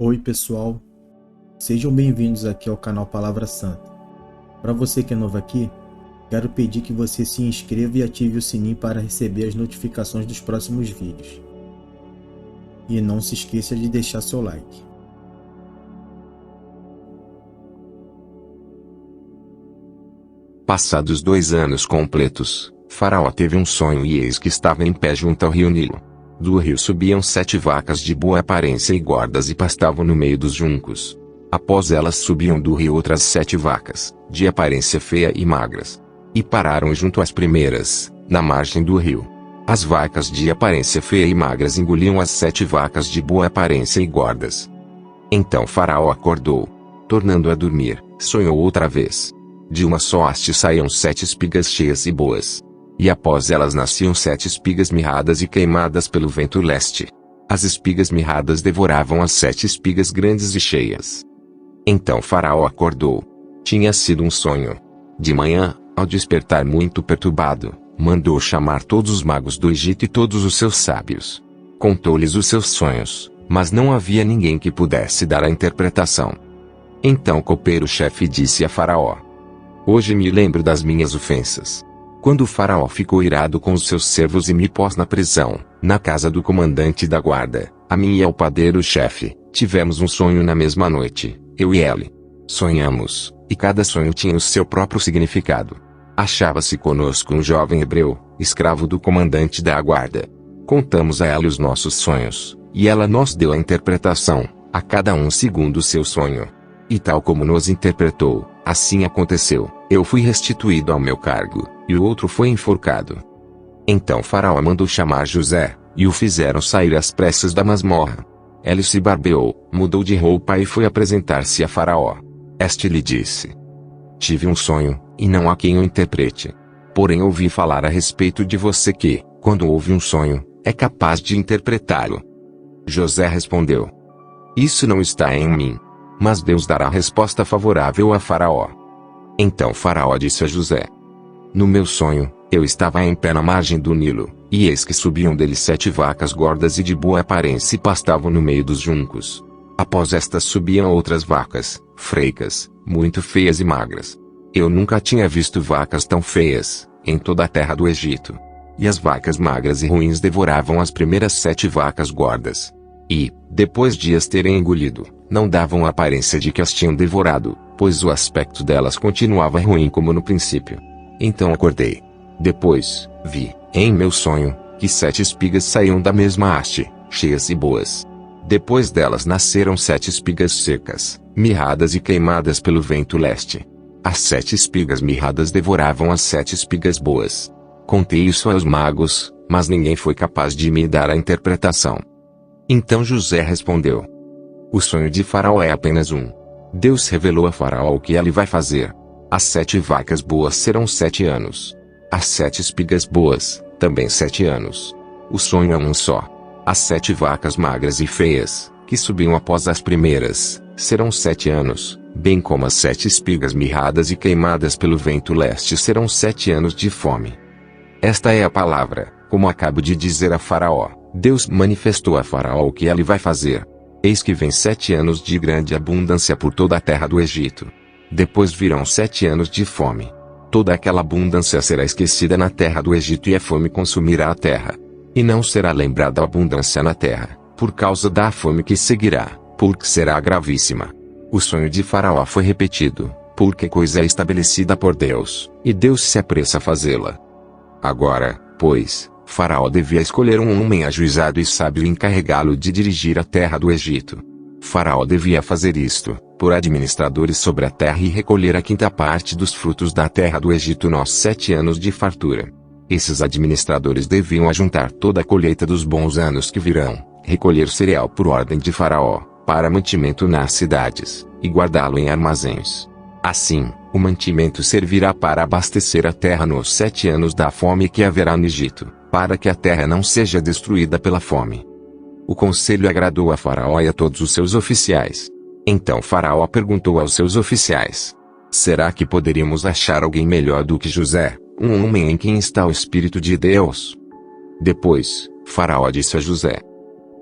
Oi pessoal, sejam bem-vindos aqui ao canal Palavra Santa. Para você que é novo aqui, quero pedir que você se inscreva e ative o sininho para receber as notificações dos próximos vídeos. E não se esqueça de deixar seu like. Passados 2 anos completos, Faraó teve um sonho e eis que estava em pé junto ao rio Nilo. Do rio subiam 7 vacas de boa aparência e gordas e pastavam no meio dos juncos. Após elas subiam do rio outras 7 vacas, de aparência feia e magras. E pararam junto às primeiras, na margem do rio. As vacas de aparência feia e magras engoliam as 7 vacas de boa aparência e gordas. Então Faraó acordou. Tornando a dormir, sonhou outra vez. De uma só haste saíam 7 espigas cheias e boas. E após elas nasciam 7 espigas mirradas e queimadas pelo vento leste. As espigas mirradas devoravam as 7 espigas grandes e cheias. Então Faraó acordou. Tinha sido um sonho. De manhã, ao despertar muito perturbado, mandou chamar todos os magos do Egito e todos os seus sábios. Contou-lhes os seus sonhos, mas não havia ninguém que pudesse dar a interpretação. Então o copeiro-chefe disse a Faraó: "Hoje me lembro das minhas ofensas. Quando o Faraó ficou irado com os seus servos e me pôs na prisão, na casa do comandante da guarda, a mim e ao padeiro-chefe, tivemos um sonho na mesma noite, eu e ele. Sonhamos, e cada sonho tinha o seu próprio significado. Achava-se conosco um jovem hebreu, escravo do comandante da guarda. Contamos a ela os nossos sonhos, e ela nos deu a interpretação, a cada um segundo o seu sonho. E tal como nos interpretou, assim aconteceu. Eu fui restituído ao meu cargo, e o outro foi enforcado." Então Faraó mandou chamar José, e o fizeram sair às pressas da masmorra. Ele se barbeou, mudou de roupa e foi apresentar-se a Faraó. Este lhe disse: "Tive um sonho, e não há quem o interprete. Porém ouvi falar a respeito de você que, quando ouve um sonho, é capaz de interpretá-lo." José respondeu: "Isso não está em mim. Mas Deus dará resposta favorável a Faraó." Então Faraó disse a José: "No meu sonho, eu estava em pé na margem do Nilo, e eis que subiam dele 7 vacas gordas e de boa aparência e pastavam no meio dos juncos. Após estas subiam outras vacas, freicas, muito feias e magras. Eu nunca tinha visto vacas tão feias, em toda a terra do Egito. E as vacas magras e ruins devoravam as primeiras 7 vacas gordas. E, depois de as terem engolido, não davam a aparência de que as tinham devorado, pois o aspecto delas continuava ruim como no princípio. Então acordei. Depois, vi, em meu sonho, que 7 espigas saíam da mesma haste, cheias e boas. Depois delas nasceram 7 espigas secas, mirradas e queimadas pelo vento leste. As 7 espigas mirradas devoravam as 7 espigas boas. Contei isso aos magos, mas ninguém foi capaz de me dar a interpretação." Então José respondeu: "O sonho de Faraó é apenas um. Deus revelou a Faraó o que ele vai fazer. As 7 vacas boas serão 7 anos. As 7 espigas boas, também 7 anos. O sonho é um só. As 7 vacas magras e feias, que subiam após as primeiras, serão 7 anos, bem como as 7 espigas mirradas e queimadas pelo vento leste serão 7 anos de fome." Esta é a palavra, como acabo de dizer a Faraó. Deus manifestou a Faraó o que ele vai fazer. Eis que vem 7 anos de grande abundância por toda a terra do Egito. Depois virão 7 anos de fome. Toda aquela abundância será esquecida na terra do Egito e a fome consumirá a terra. E não será lembrada a abundância na terra, por causa da fome que seguirá, porque será gravíssima. O sonho de Faraó foi repetido, porque coisa é estabelecida por Deus, e Deus se apressa a fazê-la. Agora, pois, Faraó devia escolher um homem ajuizado e sábio e encarregá-lo de dirigir a terra do Egito. Faraó devia fazer isto, por administradores sobre a terra e recolher a 5ª parte dos frutos da terra do Egito nos 7 anos de fartura. Esses administradores deviam ajuntar toda a colheita dos bons anos que virão, recolher cereal por ordem de Faraó, para mantimento nas cidades, e guardá-lo em armazéns. Assim, o mantimento servirá para abastecer a terra nos 7 anos da fome que haverá no Egito, para que a terra não seja destruída pela fome. O conselho agradou a Faraó e a todos os seus oficiais. Então Faraó perguntou aos seus oficiais: "Será que poderíamos achar alguém melhor do que José, um homem em quem está o Espírito de Deus?" Depois, Faraó disse a José: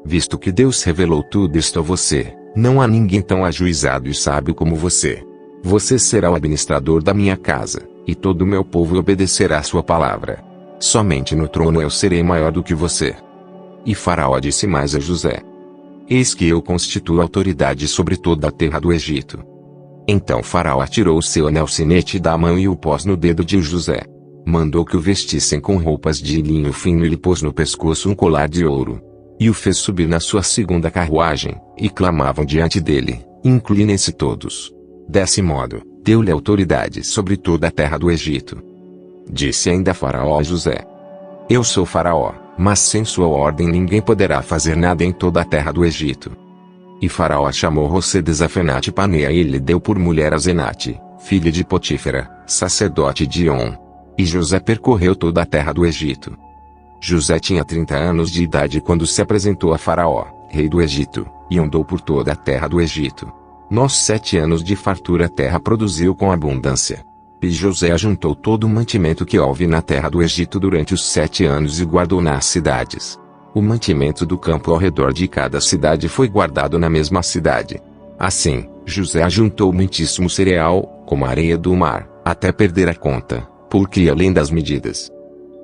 "Visto que Deus revelou tudo isto a você, Não há ninguém tão ajuizado e sábio como você. Você será o administrador da minha casa, e todo o meu povo obedecerá à sua palavra. Somente no trono eu serei maior do que você. E Faraó disse mais a José: Eis que eu constituo autoridade sobre toda a terra do Egito. Então Faraó tirou o seu anel sinete da mão e o pôs no dedo de José. Mandou que o vestissem com roupas de linho fino e lhe pôs no pescoço um colar de ouro. E o fez subir na sua segunda carruagem, e clamavam diante dele: Inclinem-se todos. Desse modo, deu-lhe autoridade sobre toda a terra do Egito. Disse ainda Faraó a José: Eu sou Faraó, mas sem sua ordem ninguém poderá fazer nada em toda a terra do Egito. E Faraó chamou José de Zafenate-Paneá e lhe deu por mulher a Zenate, filha de Potífera, sacerdote de On. E José percorreu toda a terra do Egito. José tinha 30 anos de idade quando se apresentou a Faraó, rei do Egito, e andou por toda a terra do Egito. Nos 7 anos de fartura a terra produziu com abundância. E José ajuntou todo o mantimento que houve na terra do Egito durante os 7 anos e guardou nas cidades. O mantimento do campo ao redor de cada cidade foi guardado na mesma cidade. Assim, José ajuntou muitíssimo cereal, como a areia do mar, até perder a conta, porque ia além das medidas.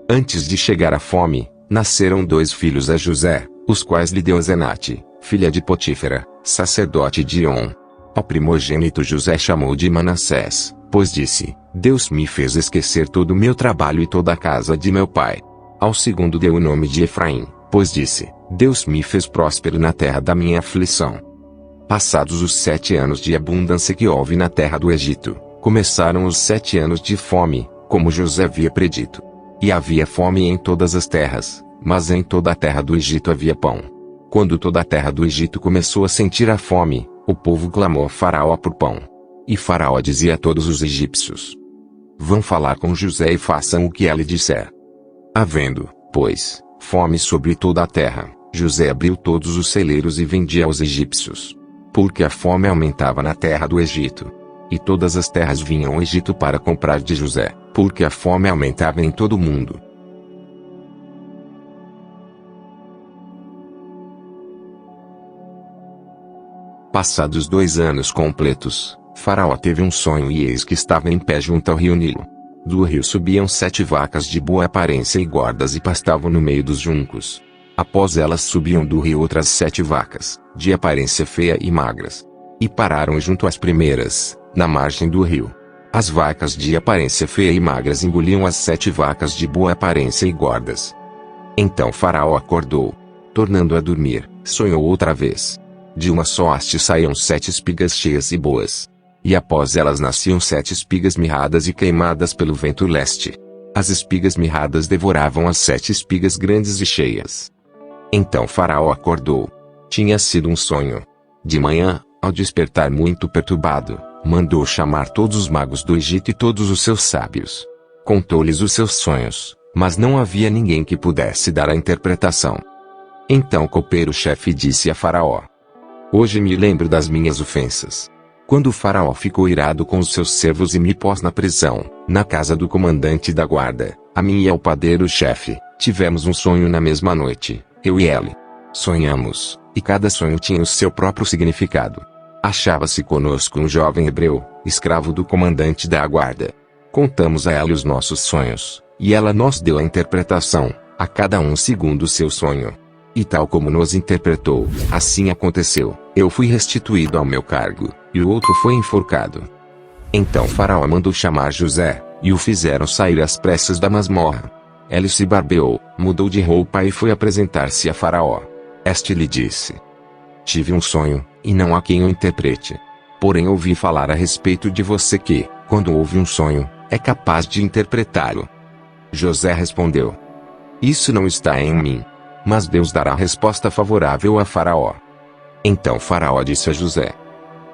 Antes de chegar a fome, nasceram 2 filhos a José, os quais lhe deu Zenate, filha de Potífera, sacerdote de On. Ao primogênito José chamou de Manassés, pois disse: Deus me fez esquecer todo o meu trabalho e toda a casa de meu pai. Ao segundo deu o nome de Efraim, pois disse: Deus me fez próspero na terra da minha aflição. Passados os 7 anos de abundância que houve na terra do Egito, começaram os 7 anos de fome, como José havia predito. E havia fome em todas as terras, mas em toda a terra do Egito havia pão. Quando toda a terra do Egito começou a sentir a fome, o povo clamou a Faraó por pão. E Faraó dizia a todos os egípcios: Vão falar com José e façam o que ele disser. Havendo, pois, fome sobre toda a terra, José abriu todos os celeiros e vendia aos egípcios. Porque a fome aumentava na terra do Egito. E todas as terras vinham ao Egito para comprar de José, porque a fome aumentava em todo o mundo. Passados 2 anos completos, Faraó teve um sonho e eis que estava em pé junto ao rio Nilo. Do rio subiam 7 vacas de boa aparência e gordas e pastavam no meio dos juncos. Após elas subiam do rio outras 7 vacas, de aparência feia e magras. E pararam junto às primeiras, na margem do rio. As vacas de aparência feia e magras engoliam as 7 vacas de boa aparência e gordas. Então Faraó acordou. Tornando a dormir, sonhou outra vez. De uma só haste saíam 7 espigas cheias e boas. E após elas nasciam 7 espigas mirradas e queimadas pelo vento leste. As espigas mirradas devoravam as 7 espigas grandes e cheias. Então Faraó acordou. Tinha sido um sonho. De manhã, ao despertar muito perturbado, mandou chamar todos os magos do Egito e todos os seus sábios. Contou-lhes os seus sonhos, mas não havia ninguém que pudesse dar a interpretação. Então o copeiro-chefe disse a Faraó: Hoje me lembro das minhas ofensas. Quando o Faraó ficou irado com os seus servos e me pôs na prisão, na casa do comandante da guarda, a mim e ao padeiro-chefe, tivemos um sonho na mesma noite, eu e ele. Sonhamos, e cada sonho tinha o seu próprio significado. Achava-se conosco um jovem hebreu, escravo do comandante da guarda. Contamos a ela os nossos sonhos, e ela nos deu a interpretação, a cada um segundo o seu sonho. E tal como nos interpretou, assim aconteceu. Eu fui restituído ao meu cargo, e o outro foi enforcado. Então Faraó mandou chamar José, e o fizeram sair às pressas da masmorra. Ele se barbeou, mudou de roupa e foi apresentar-se a Faraó. Este lhe disse: Tive um sonho, e não há quem o interprete. Porém ouvi falar a respeito de você que, quando ouve um sonho, é capaz de interpretá-lo. José respondeu: Isso não está em mim. Mas Deus dará resposta favorável a Faraó. Então Faraó disse a José: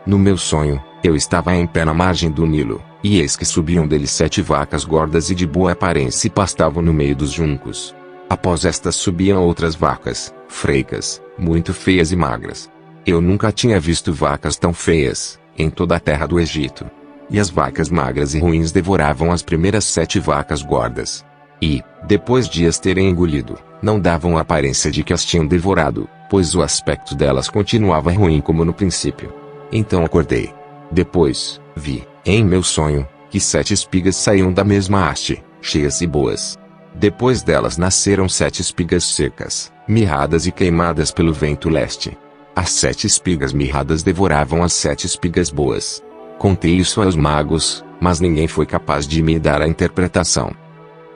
No meu sonho, eu estava em pé na margem do Nilo, e eis que subiam dele 7 vacas gordas e de boa aparência e pastavam no meio dos juncos. Após estas subiam outras vacas, freicas, muito feias e magras. Eu nunca tinha visto vacas tão feias, em toda a terra do Egito. E as vacas magras e ruins devoravam as primeiras 7 vacas gordas. E, depois de as terem engolido, não davam a aparência de que as tinham devorado, pois o aspecto delas continuava ruim como no princípio. Então acordei. Depois, vi, em meu sonho, que 7 espigas saíam da mesma haste, cheias e boas. Depois delas nasceram 7 espigas secas, mirradas e queimadas pelo vento leste. As 7 espigas mirradas devoravam as 7 espigas boas. Contei isso aos magos, mas ninguém foi capaz de me dar a interpretação.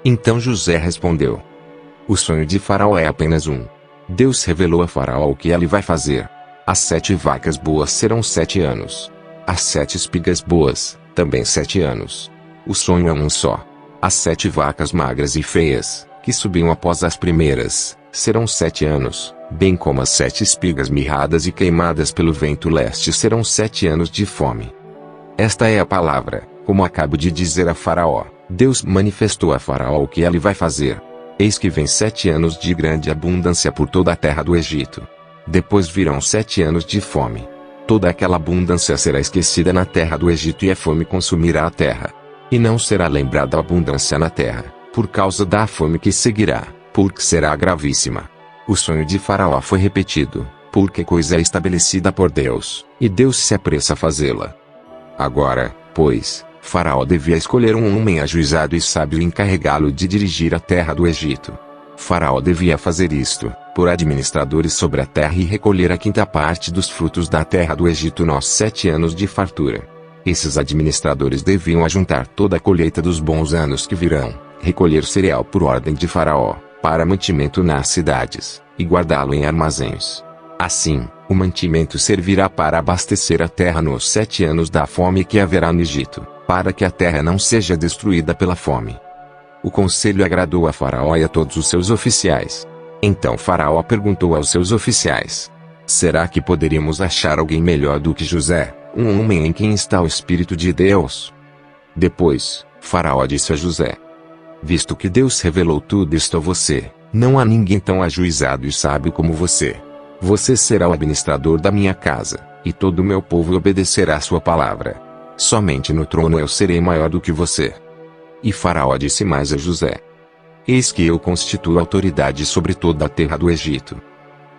Então José respondeu: o sonho de Faraó é apenas um. Deus revelou a Faraó o que ele vai fazer. As 7 vacas boas serão 7 anos. As 7 espigas boas, também 7 anos. O sonho é um só. As 7 vacas magras e feias, que subiam após as primeiras, serão 7 anos, bem como as 7 espigas mirradas e queimadas pelo vento leste serão 7 anos de fome. Esta é a palavra, como acabo de dizer a Faraó. Deus manifestou a Faraó o que ele vai fazer. Eis que vem 7 anos de grande abundância por toda a terra do Egito. Depois virão 7 anos de fome. Toda aquela abundância será esquecida na terra do Egito e a fome consumirá a terra. E não será lembrada a abundância na terra, por causa da fome que seguirá, porque será gravíssima. O sonho de Faraó foi repetido, porque coisa é estabelecida por Deus, e Deus se apressa a fazê-la. Agora, pois, Faraó devia escolher um homem ajuizado e sábio e encarregá-lo de dirigir a terra do Egito. Faraó devia fazer isto, por administradores sobre a terra e recolher a 5ª parte dos frutos da terra do Egito nos 7 anos de fartura. Esses administradores deviam ajuntar toda a colheita dos bons anos que virão, recolher cereal por ordem de Faraó, para mantimento nas cidades, e guardá-lo em armazéns. Assim, o mantimento servirá para abastecer a terra nos 7 anos da fome que haverá no Egito, para que a terra não seja destruída pela fome. O conselho agradou a Faraó e a todos os seus oficiais. Então Faraó perguntou aos seus oficiais: será que poderíamos achar alguém melhor do que José, um homem em quem está o Espírito de Deus? Depois, Faraó disse a José: visto que Deus revelou tudo isto a você, não há ninguém tão ajuizado e sábio como você. Você será o administrador da minha casa, e todo o meu povo obedecerá a sua palavra. Somente no trono eu serei maior do que você. E Faraó disse mais a José: eis que eu constituo autoridade sobre toda a terra do Egito.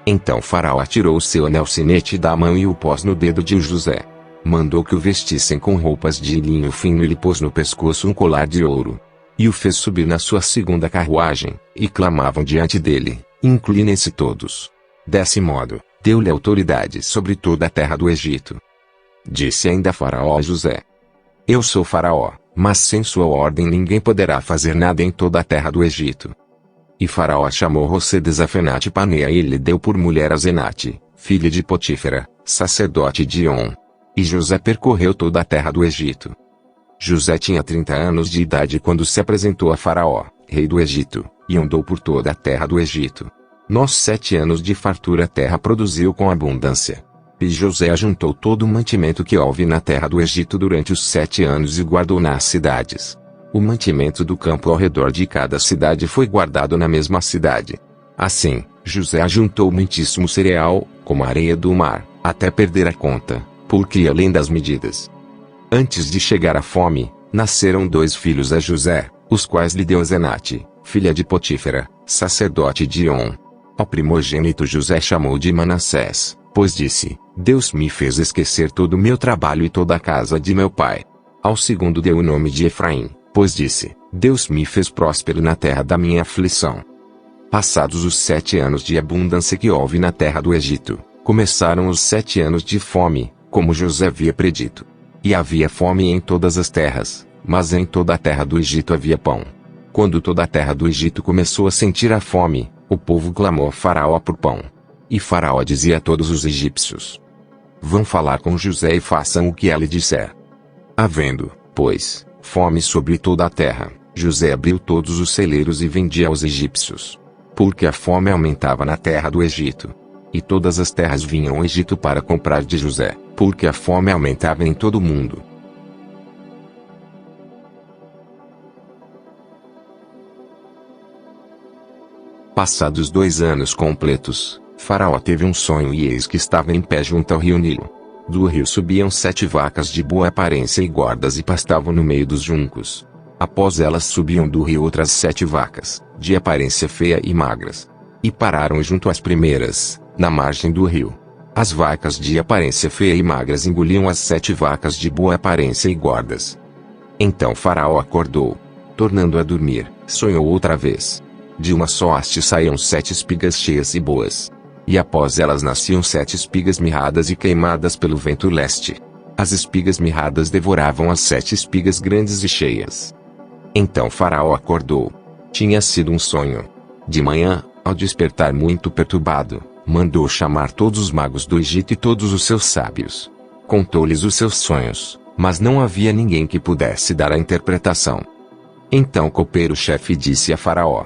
Então Faraó tirou o seu anel sinete da mão e o pôs no dedo de José. Mandou que o vestissem com roupas de linho fino e lhe pôs no pescoço um colar de ouro. E o fez subir na sua 2ª carruagem, e clamavam diante dele: inclinem-se todos. Desse modo, deu-lhe autoridade sobre toda a terra do Egito. Disse ainda Faraó a José: eu sou Faraó, mas sem sua ordem ninguém poderá fazer nada em toda a terra do Egito. E Faraó chamou José de Zafenate-Paneá e lhe deu por mulher a Zenate, filha de Potífera, sacerdote de On. E José percorreu toda a terra do Egito. José tinha 30 anos de idade quando se apresentou a Faraó, rei do Egito, e andou por toda a terra do Egito. Nos 7 anos de fartura a terra produziu com abundância. E José ajuntou todo o mantimento que houve na terra do Egito durante os 7 anos e guardou nas cidades. O mantimento do campo ao redor de cada cidade foi guardado na mesma cidade. Assim, José ajuntou muitíssimo cereal, como a areia do mar, até perder a conta, porque ia além das medidas. Antes de chegar a fome, nasceram 2 filhos a José, os quais lhe deu Zenate, filha de Potífera, sacerdote de On. Ao primogênito José chamou de Manassés, pois disse: Deus me fez esquecer todo o meu trabalho e toda a casa de meu pai. Ao segundo deu o nome de Efraim, pois disse: Deus me fez próspero na terra da minha aflição. Passados os 7 anos de abundância que houve na terra do Egito, começaram os 7 anos de fome, como José havia predito. E havia fome em todas as terras, mas em toda a terra do Egito havia pão. Quando toda a terra do Egito começou a sentir a fome, o povo clamou a Faraó por pão. E Faraó dizia a todos os egípcios: vão falar com José e façam o que ele disser. Havendo, pois, fome sobre toda a terra, José abriu todos os celeiros e vendia aos egípcios. Porque a fome aumentava na terra do Egito. E todas as terras vinham ao Egito para comprar de José, porque a fome aumentava em todo o mundo. Passados 2 anos completos, Faraó teve um sonho e eis que estava em pé junto ao rio Nilo. Do rio subiam 7 vacas de boa aparência e gordas e pastavam no meio dos juncos. Após elas subiam do rio outras 7 vacas, de aparência feia e magras. E pararam junto às primeiras, na margem do rio. As vacas de aparência feia e magras engoliam as 7 vacas de boa aparência e gordas. Então Faraó acordou. Tornando a dormir, sonhou outra vez. De uma só haste saíam 7 espigas cheias e boas. E após elas nasciam 7 espigas mirradas e queimadas pelo vento leste. As espigas mirradas devoravam as 7 espigas grandes e cheias. Então Faraó acordou. Tinha sido um sonho. De manhã, ao despertar muito perturbado, mandou chamar todos os magos do Egito e todos os seus sábios. Contou-lhes os seus sonhos, mas não havia ninguém que pudesse dar a interpretação. Então o copeiro-chefe disse a Faraó: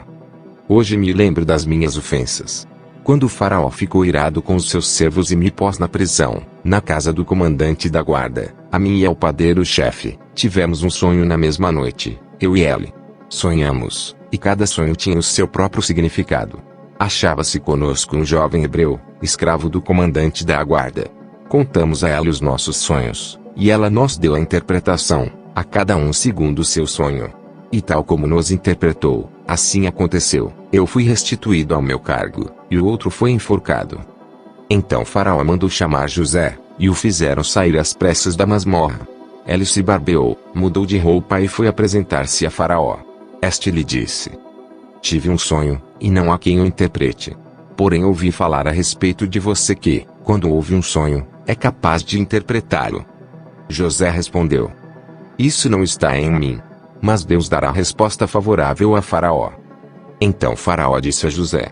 Hoje me lembro das minhas ofensas. Quando o Faraó ficou irado com os seus servos e me pôs na prisão, na casa do comandante da guarda, a mim e ao padeiro-chefe, tivemos um sonho na mesma noite, eu e ele. Sonhamos, e cada sonho tinha o seu próprio significado. Achava-se conosco um jovem hebreu, escravo do comandante da guarda. Contamos a ela os nossos sonhos, e ela nos deu a interpretação, a cada um segundo o seu sonho. E tal como nos interpretou, assim aconteceu. Eu fui restituído ao meu cargo, e o outro foi enforcado. Então Faraó mandou chamar José, e o fizeram sair às pressas da masmorra. Ele se barbeou, mudou de roupa e foi apresentar-se a Faraó. Este lhe disse: Tive um sonho, e não há quem o interprete. Porém ouvi falar a respeito de você que, quando ouve um sonho, é capaz de interpretá-lo. José respondeu: Isso não está em mim. Mas Deus dará resposta favorável a Faraó. Então Faraó disse a José: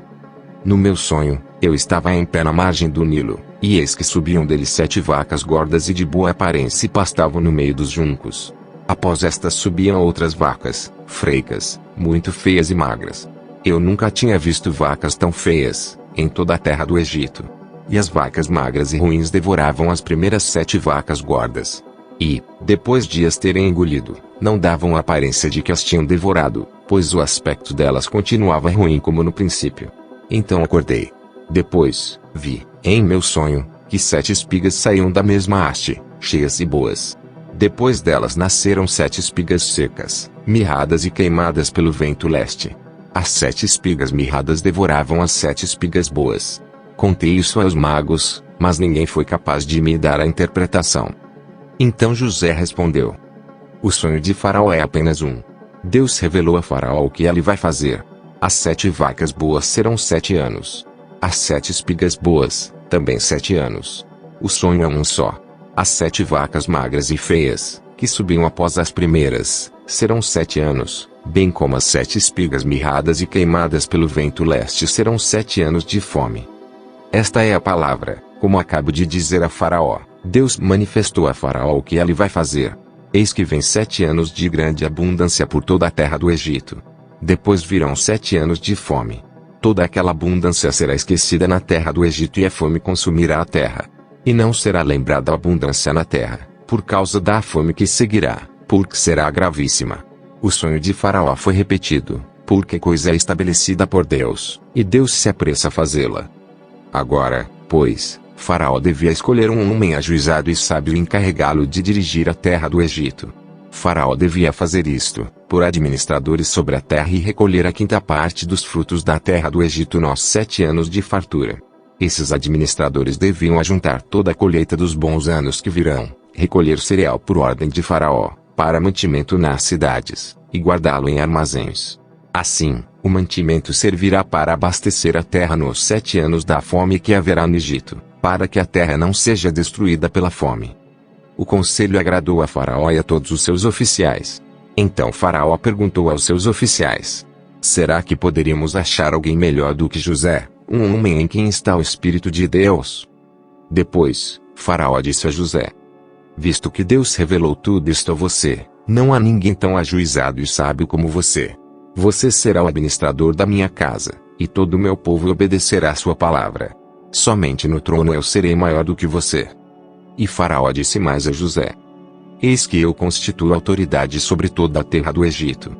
No meu sonho, eu estava em pé na margem do Nilo, e eis que subiam dele 7 vacas gordas e de boa aparência e pastavam no meio dos juncos. Após estas subiam outras vacas, frecas, muito feias e magras. Eu nunca tinha visto vacas tão feias, em toda a terra do Egito. E as vacas magras e ruins devoravam as primeiras 7 vacas gordas. E, depois de as terem engolido, não davam a aparência de que as tinham devorado, pois o aspecto delas continuava ruim como no princípio. Então acordei. Depois, vi, em meu sonho, que 7 espigas saíam da mesma haste, cheias e boas. Depois delas nasceram 7 espigas secas, mirradas e queimadas pelo vento leste. As 7 espigas mirradas devoravam as 7 espigas boas. Contei isso aos magos, mas ninguém foi capaz de me dar a interpretação. Então José respondeu: O sonho de Faraó é apenas um. Deus revelou a Faraó o que ele vai fazer. As 7 vacas boas serão 7 anos. As 7 espigas boas, também 7 anos. O sonho é um só. As 7 vacas magras e feias, que subiam após as primeiras, serão 7 anos, bem como as 7 espigas mirradas e queimadas pelo vento leste serão 7 anos de fome. Esta é a palavra, como acabo de dizer a Faraó. Deus manifestou a Faraó o que ele vai fazer. Eis que vem 7 anos de grande abundância por toda a terra do Egito. Depois virão 7 anos de fome. Toda aquela abundância será esquecida na terra do Egito e a fome consumirá a terra. E não será lembrada a abundância na terra, por causa da fome que seguirá, porque será gravíssima. O sonho de Faraó foi repetido, porque coisa é estabelecida por Deus, e Deus se apressa a fazê-la. Agora, pois, Faraó devia escolher um homem ajuizado e sábio e encarregá-lo de dirigir a terra do Egito. Faraó devia fazer isto, por administradores sobre a terra e recolher a 5ª parte dos frutos da terra do Egito nos 7 anos de fartura. Esses administradores deviam ajuntar toda a colheita dos bons anos que virão, recolher cereal por ordem de Faraó, para mantimento nas cidades, e guardá-lo em armazéns. Assim, o mantimento servirá para abastecer a terra nos 7 anos da fome que haverá no Egito, para que a terra não seja destruída pela fome. O conselho agradou a Faraó e a todos os seus oficiais. Então Faraó perguntou aos seus oficiais: Será que poderíamos achar alguém melhor do que José, um homem em quem está o Espírito de Deus? Depois, Faraó disse a José: Visto que Deus revelou tudo isto a você, não há ninguém tão ajuizado e sábio como você. Você será o administrador da minha casa, e todo o meu povo obedecerá a sua palavra. Somente no trono eu serei maior do que você. E Faraó disse mais a José: Eis que eu constituo autoridade sobre toda a terra do Egito.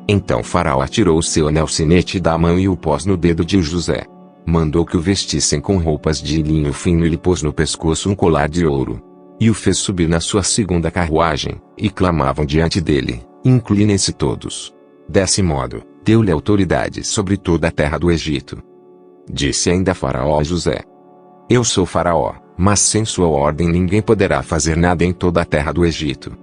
Então Faraó tirou o seu anel sinete da mão e o pôs no dedo de José. Mandou que o vestissem com roupas de linho fino e lhe pôs no pescoço um colar de ouro. E o fez subir na sua 2ª carruagem, e clamavam diante dele: Inclinem-se todos. Desse modo, deu-lhe autoridade sobre toda a terra do Egito. Disse ainda Faraó a José: Eu sou Faraó, mas sem sua ordem ninguém poderá fazer nada em toda a terra do Egito.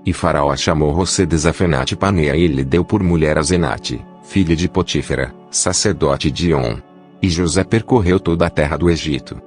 E Faraó chamou José de Zafenate-Paneá e lhe deu por mulher a Zenate, filha de Potífera, sacerdote de On. E José percorreu toda a terra do Egito.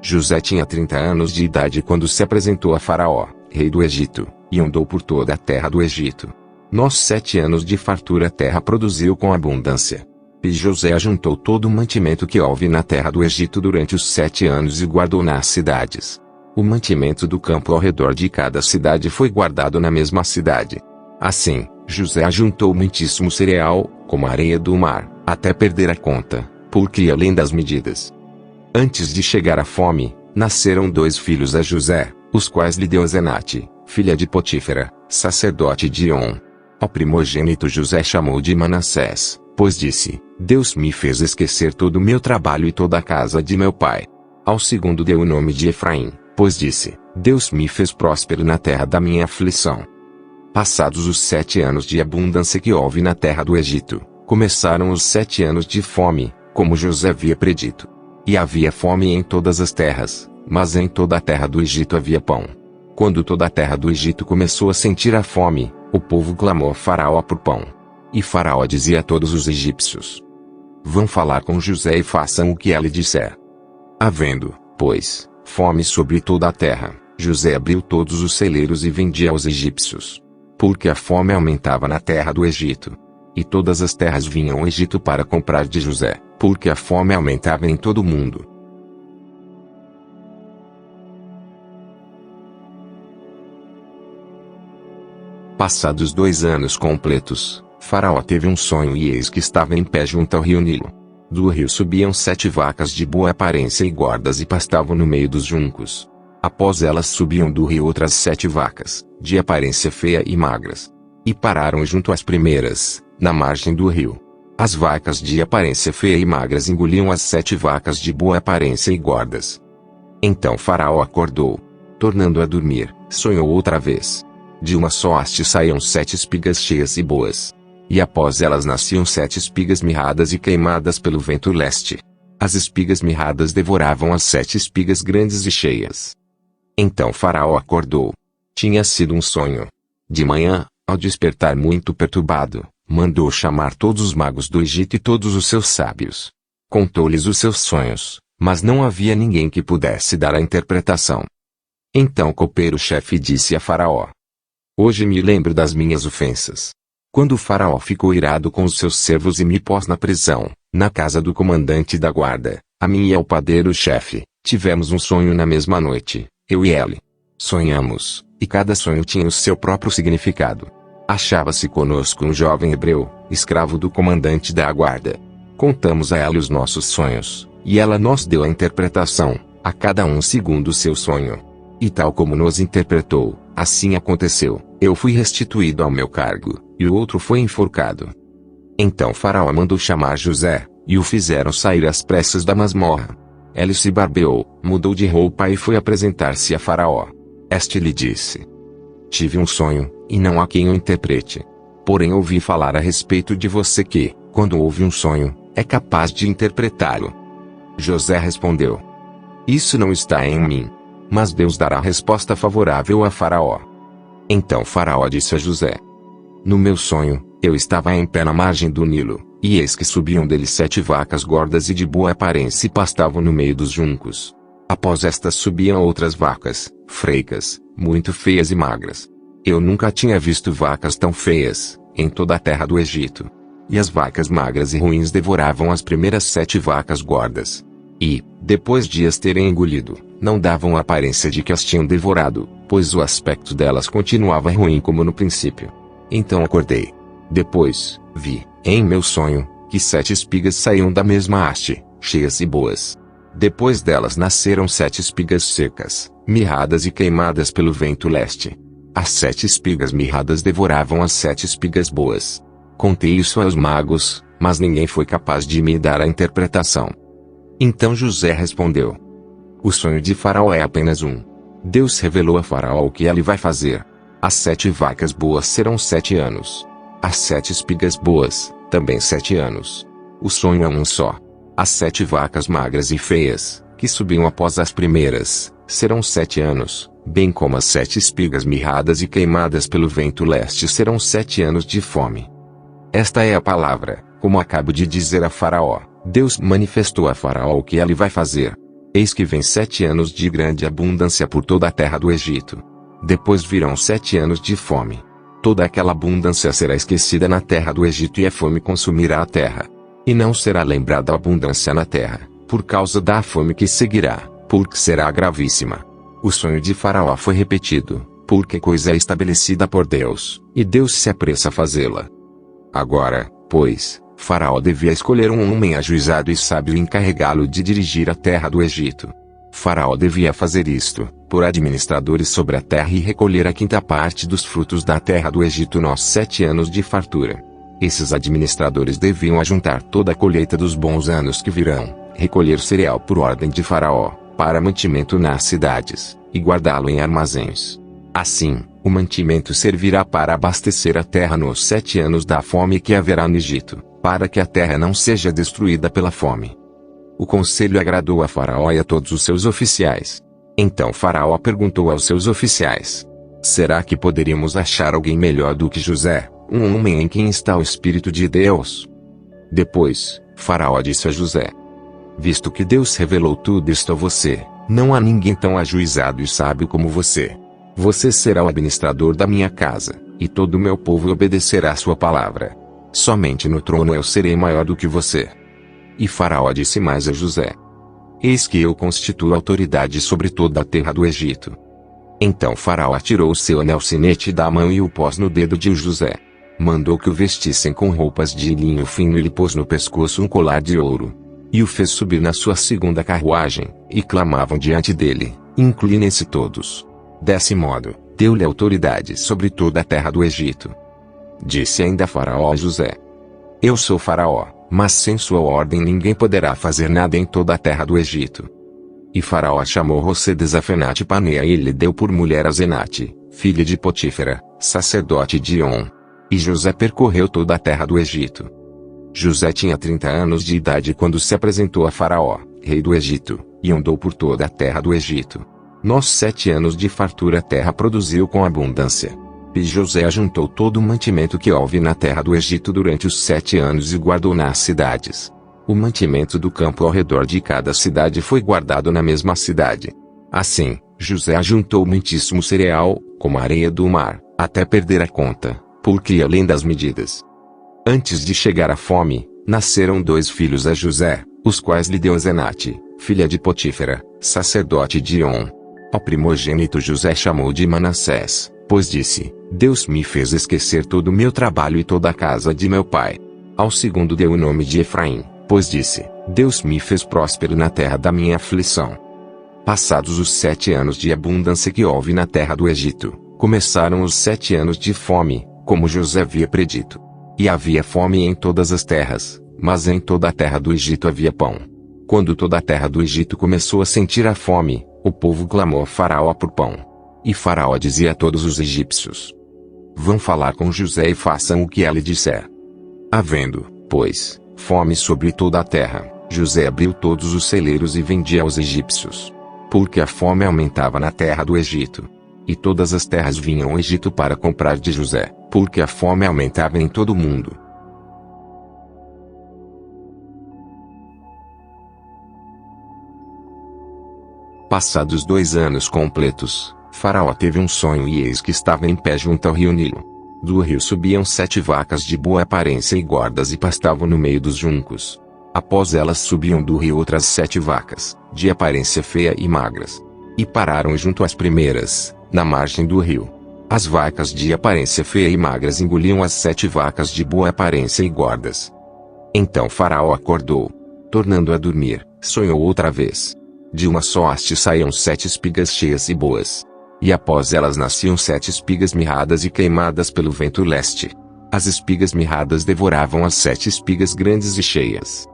José tinha 30 anos de idade quando se apresentou a Faraó, rei do Egito, e andou por toda a terra do Egito. Nos 7 anos de fartura a terra produziu com abundância. E José ajuntou todo o mantimento que houve na terra do Egito durante os 7 anos e guardou nas cidades. O mantimento do campo ao redor de cada cidade foi guardado na mesma cidade. Assim, José ajuntou muitíssimo cereal, como a areia do mar, até perder a conta, porque ia além das medidas. Antes de chegar a fome, nasceram 2 filhos a José, os quais lhe deu Zenate, filha de Potífera, sacerdote de On. Ao primogênito José chamou de Manassés, pois disse: Deus me fez esquecer todo o meu trabalho e toda a casa de meu pai. Ao segundo deu o nome de Efraim, pois disse: Deus me fez próspero na terra da minha aflição. Passados os 7 anos de abundância que houve na terra do Egito, começaram os 7 anos de fome, como José havia predito. E havia fome em todas as terras, mas em toda a terra do Egito havia pão. Quando toda a terra do Egito começou a sentir a fome, o povo clamou a Faraó por pão. E Faraó dizia a todos os egípcios: Vão falar com José e façam o que ele disser. Havendo, pois, fome sobre toda a terra, José abriu todos os celeiros e vendia aos egípcios. Porque a fome aumentava na terra do Egito. E todas as terras vinham ao Egito para comprar de José, porque a fome aumentava em todo o mundo. Passados 2 anos completos, Faraó teve um sonho e eis que estava em pé junto ao rio Nilo. Do rio subiam 7 vacas de boa aparência e gordas e pastavam no meio dos juncos. Após elas subiam do rio outras 7 vacas, de aparência feia e magras. E pararam junto às primeiras, na margem do rio. As vacas de aparência feia e magras engoliam as 7 vacas de boa aparência e gordas. Então Faraó acordou. Tornando a dormir, sonhou outra vez. De uma só haste saíam 7 espigas cheias e boas. E após elas nasciam 7 espigas mirradas e queimadas pelo vento leste. As espigas mirradas devoravam as 7 espigas grandes e cheias. Então Faraó acordou. Tinha sido um sonho. De manhã, ao despertar muito perturbado, mandou chamar todos os magos do Egito e todos os seus sábios. Contou-lhes os seus sonhos, mas não havia ninguém que pudesse dar a interpretação. Então o copeiro-chefe disse a Faraó: Hoje me lembro das minhas ofensas. Quando o Faraó ficou irado com os seus servos e me pôs na prisão, na casa do comandante da guarda, a mim e ao padeiro-chefe, tivemos um sonho na mesma noite, eu e ele. Sonhamos, e cada sonho tinha o seu próprio significado. Achava-se conosco um jovem hebreu, escravo do comandante da guarda. Contamos a ela os nossos sonhos, e ela nos deu a interpretação, a cada um segundo o seu sonho. E tal como nos interpretou, assim aconteceu. Eu fui restituído ao meu cargo, e o outro foi enforcado. Então Faraó mandou chamar José, e o fizeram sair às pressas da masmorra. Ele se barbeou, mudou de roupa e foi apresentar-se a Faraó. Este lhe disse: Tive um sonho, e não há quem o interprete. Porém ouvi falar a respeito de você que, quando ouve um sonho, é capaz de interpretá-lo. José respondeu: Isso não está em mim. Mas Deus dará resposta favorável a Faraó. Então Faraó disse a José: No meu sonho, eu estava em pé na margem do Nilo, e eis que subiam dele 7 vacas gordas e de boa aparência e pastavam no meio dos juncos. Após estas subiam outras vacas, frecas, muito feias e magras. Eu nunca tinha visto vacas tão feias, em toda a terra do Egito. E as vacas magras e ruins devoravam as primeiras 7 vacas gordas. E, depois de as terem engolido, não davam a aparência de que as tinham devorado, pois o aspecto delas continuava ruim como no princípio. Então acordei. Depois, vi, em meu sonho, que 7 espigas saíam da mesma haste, cheias e boas. Depois delas nasceram 7 espigas secas, mirradas e queimadas pelo vento leste. As 7 espigas mirradas devoravam as 7 espigas boas. Contei isso aos magos, mas ninguém foi capaz de me dar a interpretação. Então José respondeu: O sonho de Faraó é apenas um. Deus revelou a Faraó o que ele vai fazer. As 7 vacas boas serão 7 anos. As 7 espigas boas, também 7 anos. O sonho é um só. As 7 vacas magras e feias, que subiam após as primeiras, serão 7 anos, bem como as 7 espigas mirradas e queimadas pelo vento leste serão 7 anos de fome. Esta é a palavra, como acabo de dizer a Faraó. Deus manifestou a Faraó o que ele vai fazer. Eis que vem 7 anos de grande abundância por toda a terra do Egito. Depois virão 7 anos de fome. Toda aquela abundância será esquecida na terra do Egito e a fome consumirá a terra. E não será lembrada a abundância na terra, por causa da fome que seguirá, porque será gravíssima. O sonho de Faraó foi repetido, porque coisa é estabelecida por Deus, e Deus se apressa a fazê-la. Agora, pois, Faraó devia escolher um homem ajuizado e sábio e encarregá-lo de dirigir a terra do Egito. Faraó devia fazer isto, por administradores sobre a terra e recolher a 5ª parte dos frutos da terra do Egito nos 7 anos de fartura. Esses administradores deviam ajuntar toda a colheita dos bons anos que virão, recolher cereal por ordem de Faraó, para mantimento nas cidades, e guardá-lo em armazéns. Assim, o mantimento servirá para abastecer a terra nos 7 anos da fome que haverá no Egito, para que a terra não seja destruída pela fome. O conselho agradou a Faraó e a todos os seus oficiais. Então Faraó perguntou aos seus oficiais: será que poderíamos achar alguém melhor do que José, um homem em quem está o Espírito de Deus? Depois, Faraó disse a José: visto que Deus revelou tudo isto a você, não há ninguém tão ajuizado e sábio como você. Você será o administrador da minha casa, e todo o meu povo obedecerá a sua palavra. Somente no trono eu serei maior do que você. E Faraó disse mais a José: eis que eu constituo autoridade sobre toda a terra do Egito. Então Faraó tirou o seu anel sinete da mão e o pôs no dedo de José. Mandou que o vestissem com roupas de linho fino e lhe pôs no pescoço um colar de ouro. E o fez subir na sua 2ª carruagem, e clamavam diante dele: inclinem-se todos. Desse modo, deu-lhe autoridade sobre toda a terra do Egito. Disse ainda Faraó a José: eu sou Faraó, mas sem sua ordem ninguém poderá fazer nada em toda a terra do Egito. E Faraó chamou José de Zafenate-Paneá e lhe deu por mulher a Zenate, filha de Potífera, sacerdote de On. E José percorreu toda a terra do Egito. José tinha 30 anos de idade quando se apresentou a Faraó, rei do Egito, e andou por toda a terra do Egito. Nos 7 anos de fartura a terra produziu com abundância. E José ajuntou todo o mantimento que houve na terra do Egito durante os 7 anos e guardou nas cidades. O mantimento do campo ao redor de cada cidade foi guardado na mesma cidade. Assim, José ajuntou muitíssimo cereal, como a areia do mar, até perder a conta, porque ia além das medidas. Antes de chegar a fome, nasceram 2 filhos a José, os quais lhe deu Zenate, filha de Potífera, sacerdote de On. Ao primogênito José chamou de Manassés, pois disse: Deus me fez esquecer todo o meu trabalho e toda a casa de meu pai. Ao segundo deu o nome de Efraim, pois disse: Deus me fez próspero na terra da minha aflição. Passados os 7 anos de abundância que houve na terra do Egito, começaram os 7 anos de fome, como José havia predito. E havia fome em todas as terras, mas em toda a terra do Egito havia pão. Quando toda a terra do Egito começou a sentir a fome, o povo clamou a Faraó por pão. E Faraó dizia a todos os egípcios: Vão falar com José e façam o que ele disser. Havendo, pois, fome sobre toda a terra, José abriu todos os celeiros e vendia aos egípcios. Porque a fome aumentava na terra do Egito. E todas as terras vinham ao Egito para comprar de José, porque a fome aumentava em todo o mundo. Passados 2 anos completos, Faraó teve um sonho e eis que estava em pé junto ao rio Nilo. Do rio subiam 7 vacas de boa aparência e gordas e pastavam no meio dos juncos. Após elas subiam do rio outras 7 vacas, de aparência feia e magras. E pararam junto às primeiras, na margem do rio. As vacas de aparência feia e magras engoliam as 7 vacas de boa aparência e gordas. Então Faraó acordou. Tornando a dormir, sonhou outra vez. De uma só haste saíam 7 espigas cheias e boas. E após elas nasciam 7 espigas mirradas e queimadas pelo vento leste. As espigas mirradas devoravam as 7 espigas grandes e cheias.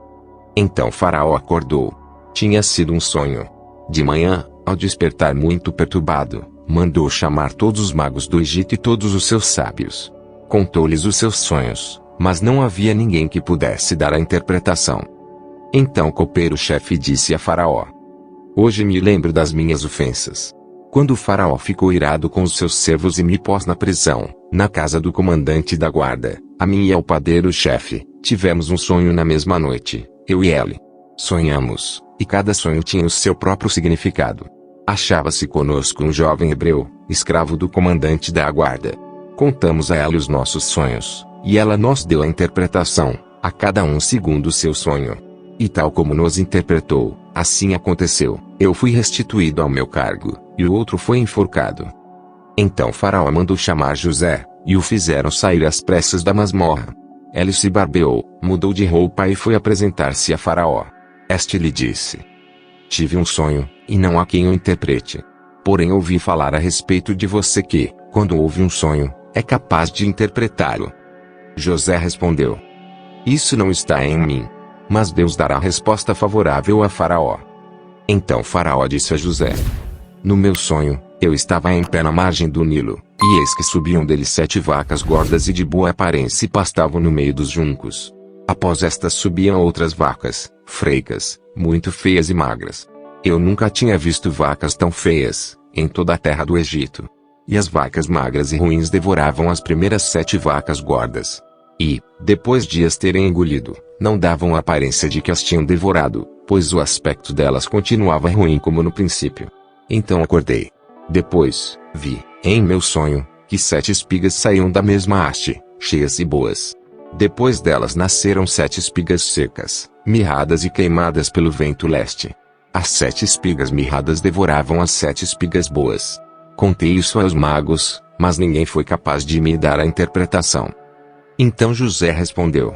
Então Faraó acordou. Tinha sido um sonho. De manhã, ao despertar muito perturbado, mandou chamar todos os magos do Egito e todos os seus sábios. Contou-lhes os seus sonhos, mas não havia ninguém que pudesse dar a interpretação. Então o copeiro-chefe disse a Faraó: Hoje me lembro das minhas ofensas. Quando o faraó ficou irado com os seus servos e me pôs na prisão, na casa do comandante da guarda, a mim e ao padeiro-chefe, tivemos um sonho na mesma noite, eu e ele. Sonhamos, e cada sonho tinha o seu próprio significado. Achava-se conosco um jovem hebreu, escravo do comandante da guarda. Contamos a ela os nossos sonhos, e ela nos deu a interpretação, a cada um segundo o seu sonho. E tal como nos interpretou, assim aconteceu. Eu fui restituído ao meu cargo, e o outro foi enforcado. Então Faraó mandou chamar José, e o fizeram sair às pressas da masmorra. Ele se barbeou, mudou de roupa e foi apresentar-se a Faraó. Este lhe disse: tive um sonho, e não há quem o interprete. Porém ouvi falar a respeito de você que, quando ouve um sonho, é capaz de interpretá-lo. José respondeu: isso não está em mim. Mas Deus dará resposta favorável a Faraó. Então Faraó disse a José: no meu sonho, eu estava em pé na margem do Nilo, e eis que subiam dele 7 vacas gordas e de boa aparência e pastavam no meio dos juncos. Após estas subiam outras vacas, frecas, muito feias e magras. Eu nunca tinha visto vacas tão feias, em toda a terra do Egito. E as vacas magras e ruins devoravam as primeiras 7 vacas gordas. E, depois de as terem engolido, não davam a aparência de que as tinham devorado, pois o aspecto delas continuava ruim como no princípio. Então acordei. Depois, vi, em meu sonho, que 7 espigas saíam da mesma haste, cheias e boas. Depois delas nasceram 7 espigas secas, mirradas e queimadas pelo vento leste. As 7 espigas mirradas devoravam as 7 espigas boas. Contei isso aos magos, mas ninguém foi capaz de me dar a interpretação. Então José respondeu: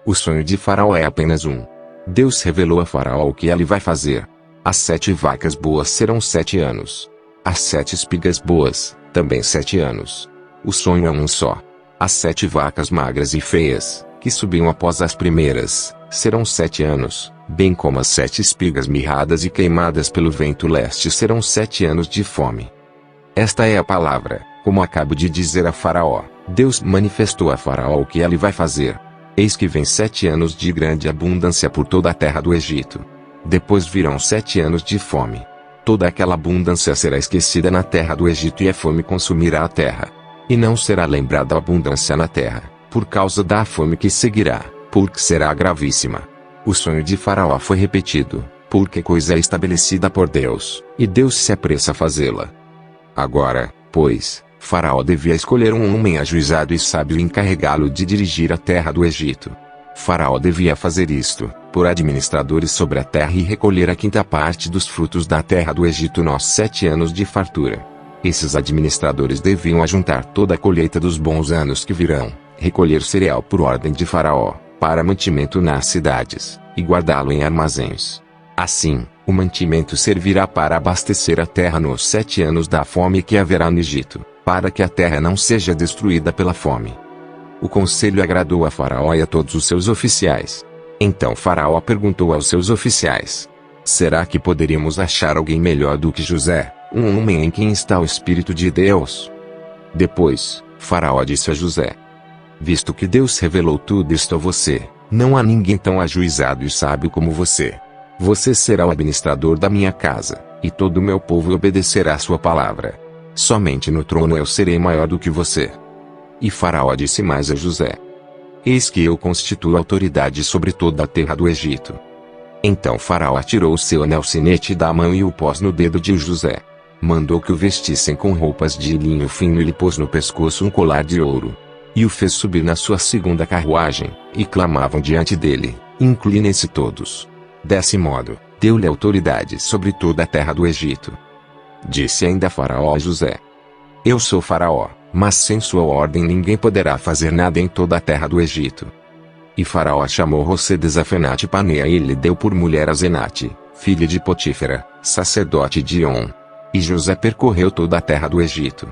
o sonho de Faraó é apenas um. Deus revelou a Faraó o que ele vai fazer. As 7 vacas boas serão 7 anos. As 7 espigas boas, também 7 anos. O sonho é um só. As 7 vacas magras e feias, que subiam após as primeiras, serão 7 anos, bem como as 7 espigas mirradas e queimadas pelo vento leste serão 7 anos de fome. Esta é a palavra, como acabo de dizer a Faraó. Deus manifestou a Faraó o que ele vai fazer. Eis que vem 7 anos de grande abundância por toda a terra do Egito. Depois virão 7 anos de fome. Toda aquela abundância será esquecida na terra do Egito e a fome consumirá a terra. E não será lembrada a abundância na terra, por causa da fome que seguirá, porque será gravíssima. O sonho de Faraó foi repetido, porque coisa é estabelecida por Deus, e Deus se apressa a fazê-la. Agora, pois, Faraó devia escolher um homem ajuizado e sábio e encarregá-lo de dirigir a terra do Egito. Faraó devia fazer isto, por administradores sobre a terra e recolher a 5ª parte dos frutos da terra do Egito nos 7 anos de fartura. Esses administradores deviam ajuntar toda a colheita dos bons anos que virão, recolher cereal por ordem de Faraó, para mantimento nas cidades, e guardá-lo em armazéns. Assim, o mantimento servirá para abastecer a terra nos 7 anos da fome que haverá no Egito, para que a terra não seja destruída pela fome. O conselho agradou a Faraó e a todos os seus oficiais. Então Faraó perguntou aos seus oficiais: será que poderíamos achar alguém melhor do que José, um homem em quem está o Espírito de Deus? Depois, Faraó disse a José: visto que Deus revelou tudo isto a você, não há ninguém tão ajuizado e sábio como você. Você será o administrador da minha casa, e todo o meu povo obedecerá a sua palavra. Somente no trono eu serei maior do que você. E Faraó disse mais a José: eis que eu constituo autoridade sobre toda a terra do Egito. Então Faraó tirou o seu anel sinete da mão e o pôs no dedo de José. Mandou que o vestissem com roupas de linho fino e lhe pôs no pescoço um colar de ouro. E o fez subir na sua 2ª carruagem, e clamavam diante dele: inclinem-se todos. Desse modo, deu-lhe autoridade sobre toda a terra do Egito. Disse ainda Faraó a José: eu sou Faraó, mas sem sua ordem ninguém poderá fazer nada em toda a terra do Egito. E Faraó chamou José de Zafenate-Paneá e lhe deu por mulher a Zenate, filha de Potífera, sacerdote de On. E José percorreu toda a terra do Egito.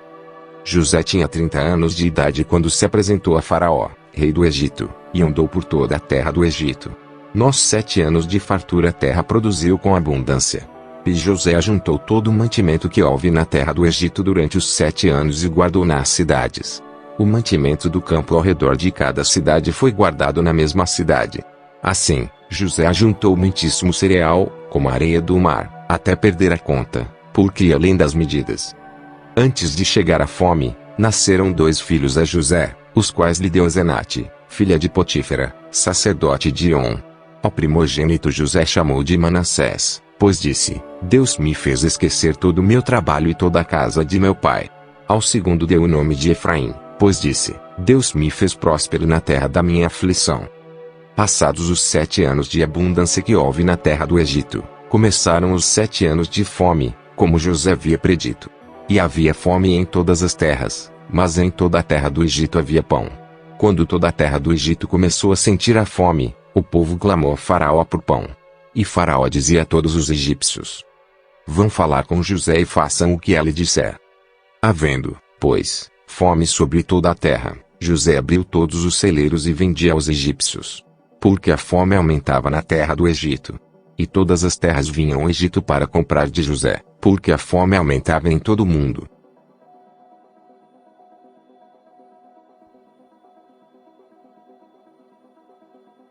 José tinha 30 anos de idade quando se apresentou a Faraó, rei do Egito, e andou por toda a terra do Egito. Nos 7 anos de fartura a terra produziu com abundância. E José ajuntou todo o mantimento que houve na terra do Egito durante os 7 anos e guardou nas cidades. O mantimento do campo ao redor de cada cidade foi guardado na mesma cidade. Assim, José ajuntou muitíssimo cereal, como a areia do mar. até perder a conta, porque ia além das medidas. Antes de chegar à fome, nasceram 2 filhos a José, os quais lhe deu Zenate, filha de Potífera, sacerdote de On. Ao primogênito José chamou de Manassés, pois disse: Deus me fez esquecer todo o meu trabalho e toda a casa de meu pai. Ao segundo deu o nome de Efraim, pois disse: Deus me fez próspero na terra da minha aflição. Passados os 7 anos de abundância que houve na terra do Egito, começaram os 7 anos de fome, como José havia predito. E havia fome em todas as terras, mas em toda a terra do Egito havia pão. Quando toda a terra do Egito começou a sentir a fome, o povo clamou a Faraó por pão. E Faraó dizia a todos os egípcios: Vão falar com José e façam o que ele disser. Havendo, pois, fome sobre toda a terra, José abriu todos os celeiros e vendia aos egípcios. Porque a fome aumentava na terra do Egito. E todas as terras vinham ao Egito para comprar de José, porque a fome aumentava em todo o mundo.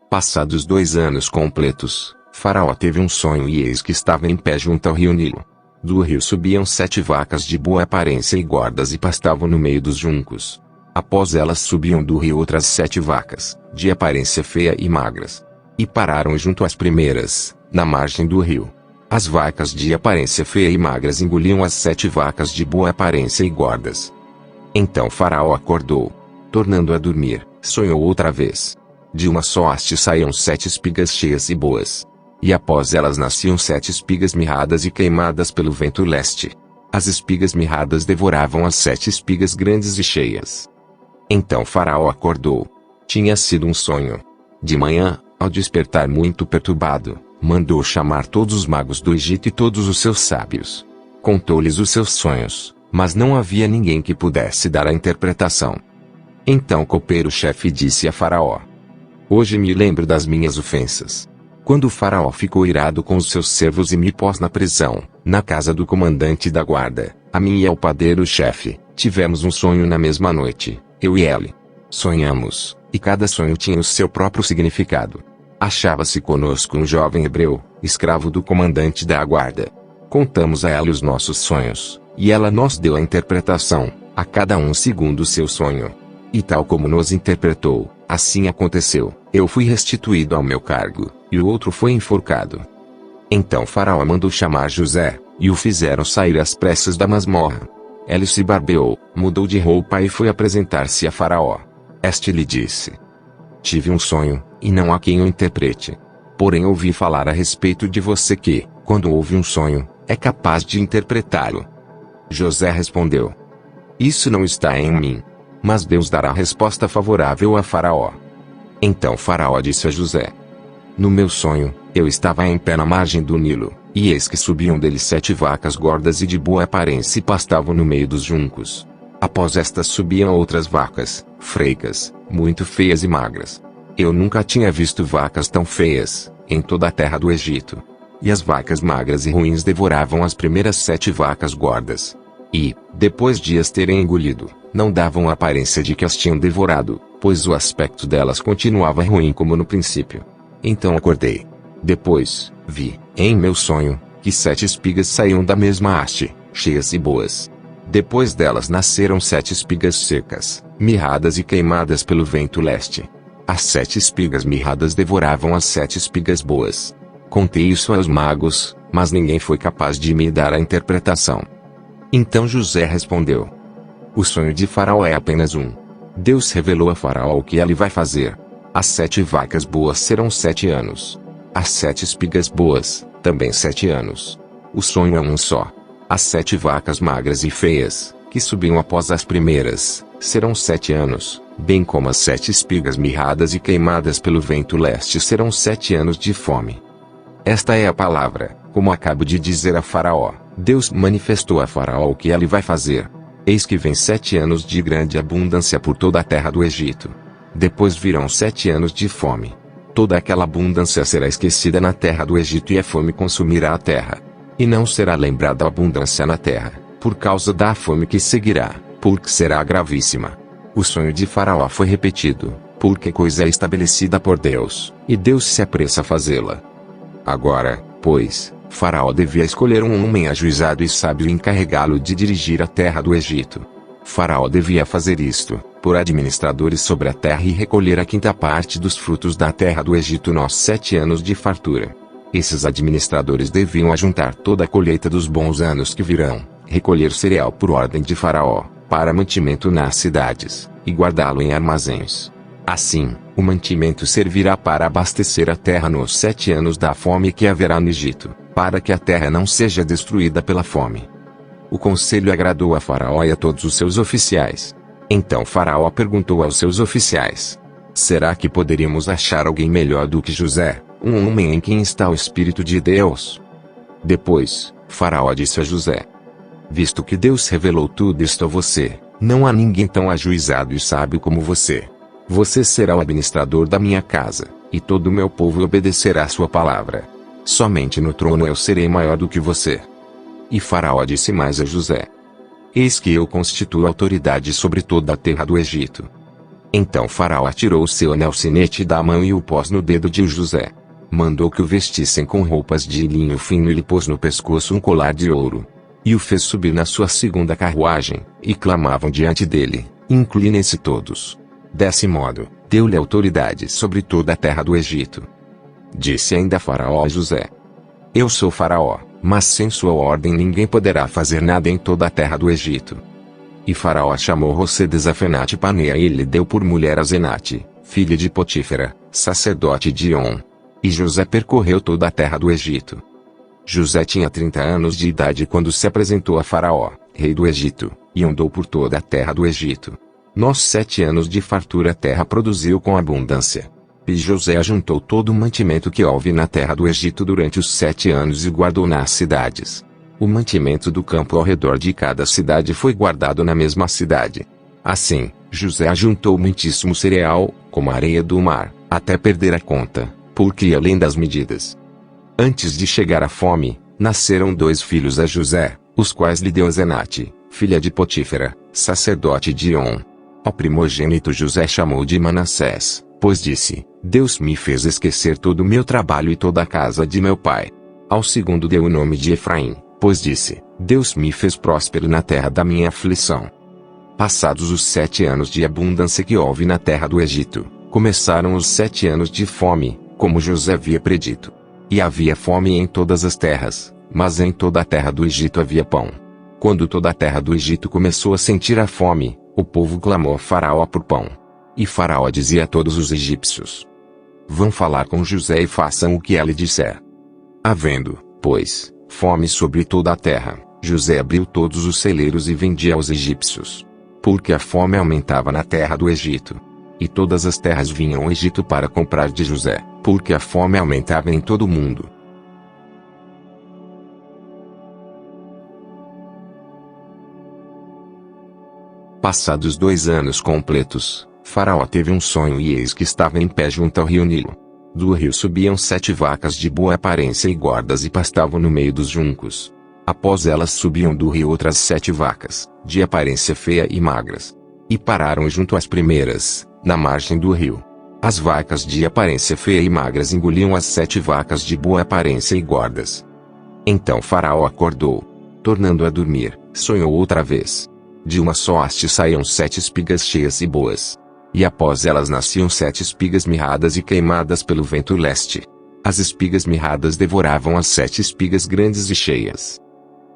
Passados 2 anos completos, Faraó teve um sonho e eis que estava em pé junto ao rio Nilo. Do rio subiam 7 vacas de boa aparência e gordas e pastavam no meio dos juncos. Após elas subiam do rio outras 7 vacas, de aparência feia e magras. E pararam junto às primeiras, na margem do rio. As vacas de aparência feia e magras engoliam as 7 vacas de boa aparência e gordas. Então Faraó acordou. Tornando a dormir, sonhou outra vez. De uma só haste saíam 7 espigas cheias e boas. E após elas nasciam 7 espigas mirradas e queimadas pelo vento leste. As espigas mirradas devoravam as 7 espigas grandes e cheias. Então Faraó acordou. Tinha sido um sonho. De manhã, ao despertar muito perturbado, mandou chamar todos os magos do Egito e todos os seus sábios. Contou-lhes os seus sonhos, mas não havia ninguém que pudesse dar a interpretação. Então o copeiro-chefe disse a Faraó: Hoje me lembro das minhas ofensas. Quando o Faraó ficou irado com os seus servos e me pôs na prisão, na casa do comandante da guarda, a mim e ao padeiro-chefe, tivemos um sonho na mesma noite, eu e ele. Sonhamos, e cada sonho tinha o seu próprio significado. Achava-se conosco um jovem hebreu, escravo do comandante da guarda. Contamos a ela os nossos sonhos, e ela nos deu a interpretação, a cada um segundo o seu sonho. E tal como nos interpretou, assim aconteceu. Eu fui restituído ao meu cargo, e o outro foi enforcado. Então Faraó mandou chamar José, e o fizeram sair às pressas da masmorra. Ele se barbeou, mudou de roupa e foi apresentar-se a Faraó. Este lhe disse: Tive um sonho, e não há quem o interprete. Porém ouvi falar a respeito de você que, quando ouve um sonho, é capaz de interpretá-lo. José respondeu: Isso não está em mim. Mas Deus dará resposta favorável a Faraó. Então Faraó disse a José: No meu sonho, eu estava em pé na margem do Nilo, e eis que subiam dele 7 vacas gordas e de boa aparência e pastavam no meio dos juncos. Após estas subiam outras vacas, freicas, muito feias e magras. Eu nunca tinha visto vacas tão feias, em toda a terra do Egito. E as vacas magras e ruins devoravam as primeiras 7 vacas gordas. E, depois de as terem engolido, não davam a aparência de que as tinham devorado, pois o aspecto delas continuava ruim como no princípio. Então acordei. Depois, vi, em meu sonho, que 7 espigas saíam da mesma haste, cheias e boas. Depois delas nasceram 7 espigas secas, mirradas e queimadas pelo vento leste. As 7 espigas mirradas devoravam as 7 espigas boas. Contei isso aos magos, mas ninguém foi capaz de me dar a interpretação. Então José respondeu: O sonho de Faraó é apenas um. Deus revelou a Faraó o que ele vai fazer. As 7 vacas boas serão 7 anos. As 7 espigas boas, também 7 anos. O sonho é um só. As 7 vacas magras e feias, que subiam após as primeiras, serão 7 anos, bem como as 7 espigas mirradas e queimadas pelo vento leste serão 7 anos de fome. Esta é a palavra, como acabo de dizer a Faraó. Deus manifestou a Faraó o que ele vai fazer. Eis que vem 7 anos de grande abundância por toda a terra do Egito. Depois virão 7 anos de fome. Toda aquela abundância será esquecida na terra do Egito e a fome consumirá a terra. E não será lembrada a abundância na terra, por causa da fome que seguirá, porque será gravíssima. O sonho de Faraó foi repetido, porque coisa é estabelecida por Deus, e Deus se apressa a fazê-la. Agora, pois, Faraó devia escolher um homem ajuizado e sábio e encarregá-lo de dirigir a terra do Egito. Faraó devia fazer isto, por administradores sobre a terra e recolher a quinta parte dos frutos da terra do Egito nos 7 anos de fartura. Esses administradores deviam ajuntar toda a colheita dos bons anos que virão, recolher cereal por ordem de Faraó, para mantimento nas cidades, e guardá-lo em armazéns. Assim, o mantimento servirá para abastecer a terra nos 7 anos da fome que haverá no Egito, para que a terra não seja destruída pela fome. O conselho agradou a Faraó e a todos os seus oficiais. Então Faraó perguntou aos seus oficiais: será que poderíamos achar alguém melhor do que José, um homem em quem está o Espírito de Deus? Depois, Faraó disse a José: visto que Deus revelou tudo isto a você, não há ninguém tão ajuizado e sábio como você. Você será o administrador da minha casa, e todo o meu povo obedecerá a sua palavra. Somente no trono eu serei maior do que você. E Faraó disse mais a José: eis que eu constituo autoridade sobre toda a terra do Egito. Então Faraó tirou o seu anel sinete da mão e o pôs no dedo de José. Mandou que o vestissem com roupas de linho fino e lhe pôs no pescoço um colar de ouro. E o fez subir na sua segunda carruagem, e clamavam diante dele: inclinem-se todos. Desse modo, deu-lhe autoridade sobre toda a terra do Egito. Disse ainda Faraó a José: eu sou Faraó, mas sem sua ordem ninguém poderá fazer nada em toda a terra do Egito. E Faraó chamou José de Zafenate Paneia e lhe deu por mulher a Zenate, filha de Potífera, sacerdote de On. E José percorreu toda a terra do Egito. José tinha 30 anos de idade quando se apresentou a Faraó, rei do Egito, e andou por toda a terra do Egito. Nos 7 anos de fartura a terra produziu com abundância. E José ajuntou todo o mantimento que houve na terra do Egito durante os 7 anos e guardou nas cidades. O mantimento do campo ao redor de cada cidade foi guardado na mesma cidade. Assim, José ajuntou muitíssimo cereal, como a areia do mar, até perder a conta, porque ia além das medidas. Antes de chegar a fome, nasceram 2 filhos a José, os quais lhe deu Zenate, filha de Potífera, sacerdote de On. Ao primogênito José chamou de Manassés, pois disse: Deus me fez esquecer todo o meu trabalho e toda a casa de meu pai. Ao segundo deu o nome de Efraim, pois disse: Deus me fez próspero na terra da minha aflição. Passados os 7 anos de abundância que houve na terra do Egito, começaram os 7 anos de fome, como José havia predito. E havia fome em todas as terras, mas em toda a terra do Egito havia pão. Quando toda a terra do Egito começou a sentir a fome, o povo clamou a Faraó por pão. E Faraó dizia a todos os egípcios: vão falar com José e façam o que ele disser. Havendo, pois, fome sobre toda a terra, José abriu todos os celeiros e vendia aos egípcios. Porque a fome aumentava na terra do Egito. E todas as terras vinham ao Egito para comprar de José, porque a fome aumentava em todo o mundo. Passados 2 anos completos, Faraó teve um sonho e eis que estava em pé junto ao rio Nilo. Do rio subiam 7 vacas de boa aparência e gordas e pastavam no meio dos juncos. Após elas subiam do rio outras 7 vacas, de aparência feia e magras. E pararam junto às primeiras, na margem do rio. As vacas de aparência feia e magras engoliam as 7 vacas de boa aparência e gordas. Então Faraó acordou. Tornando a dormir, sonhou outra vez. De uma só haste saíam 7 espigas cheias e boas. E após elas nasciam 7 espigas mirradas e queimadas pelo vento leste. As espigas mirradas devoravam as 7 espigas grandes e cheias.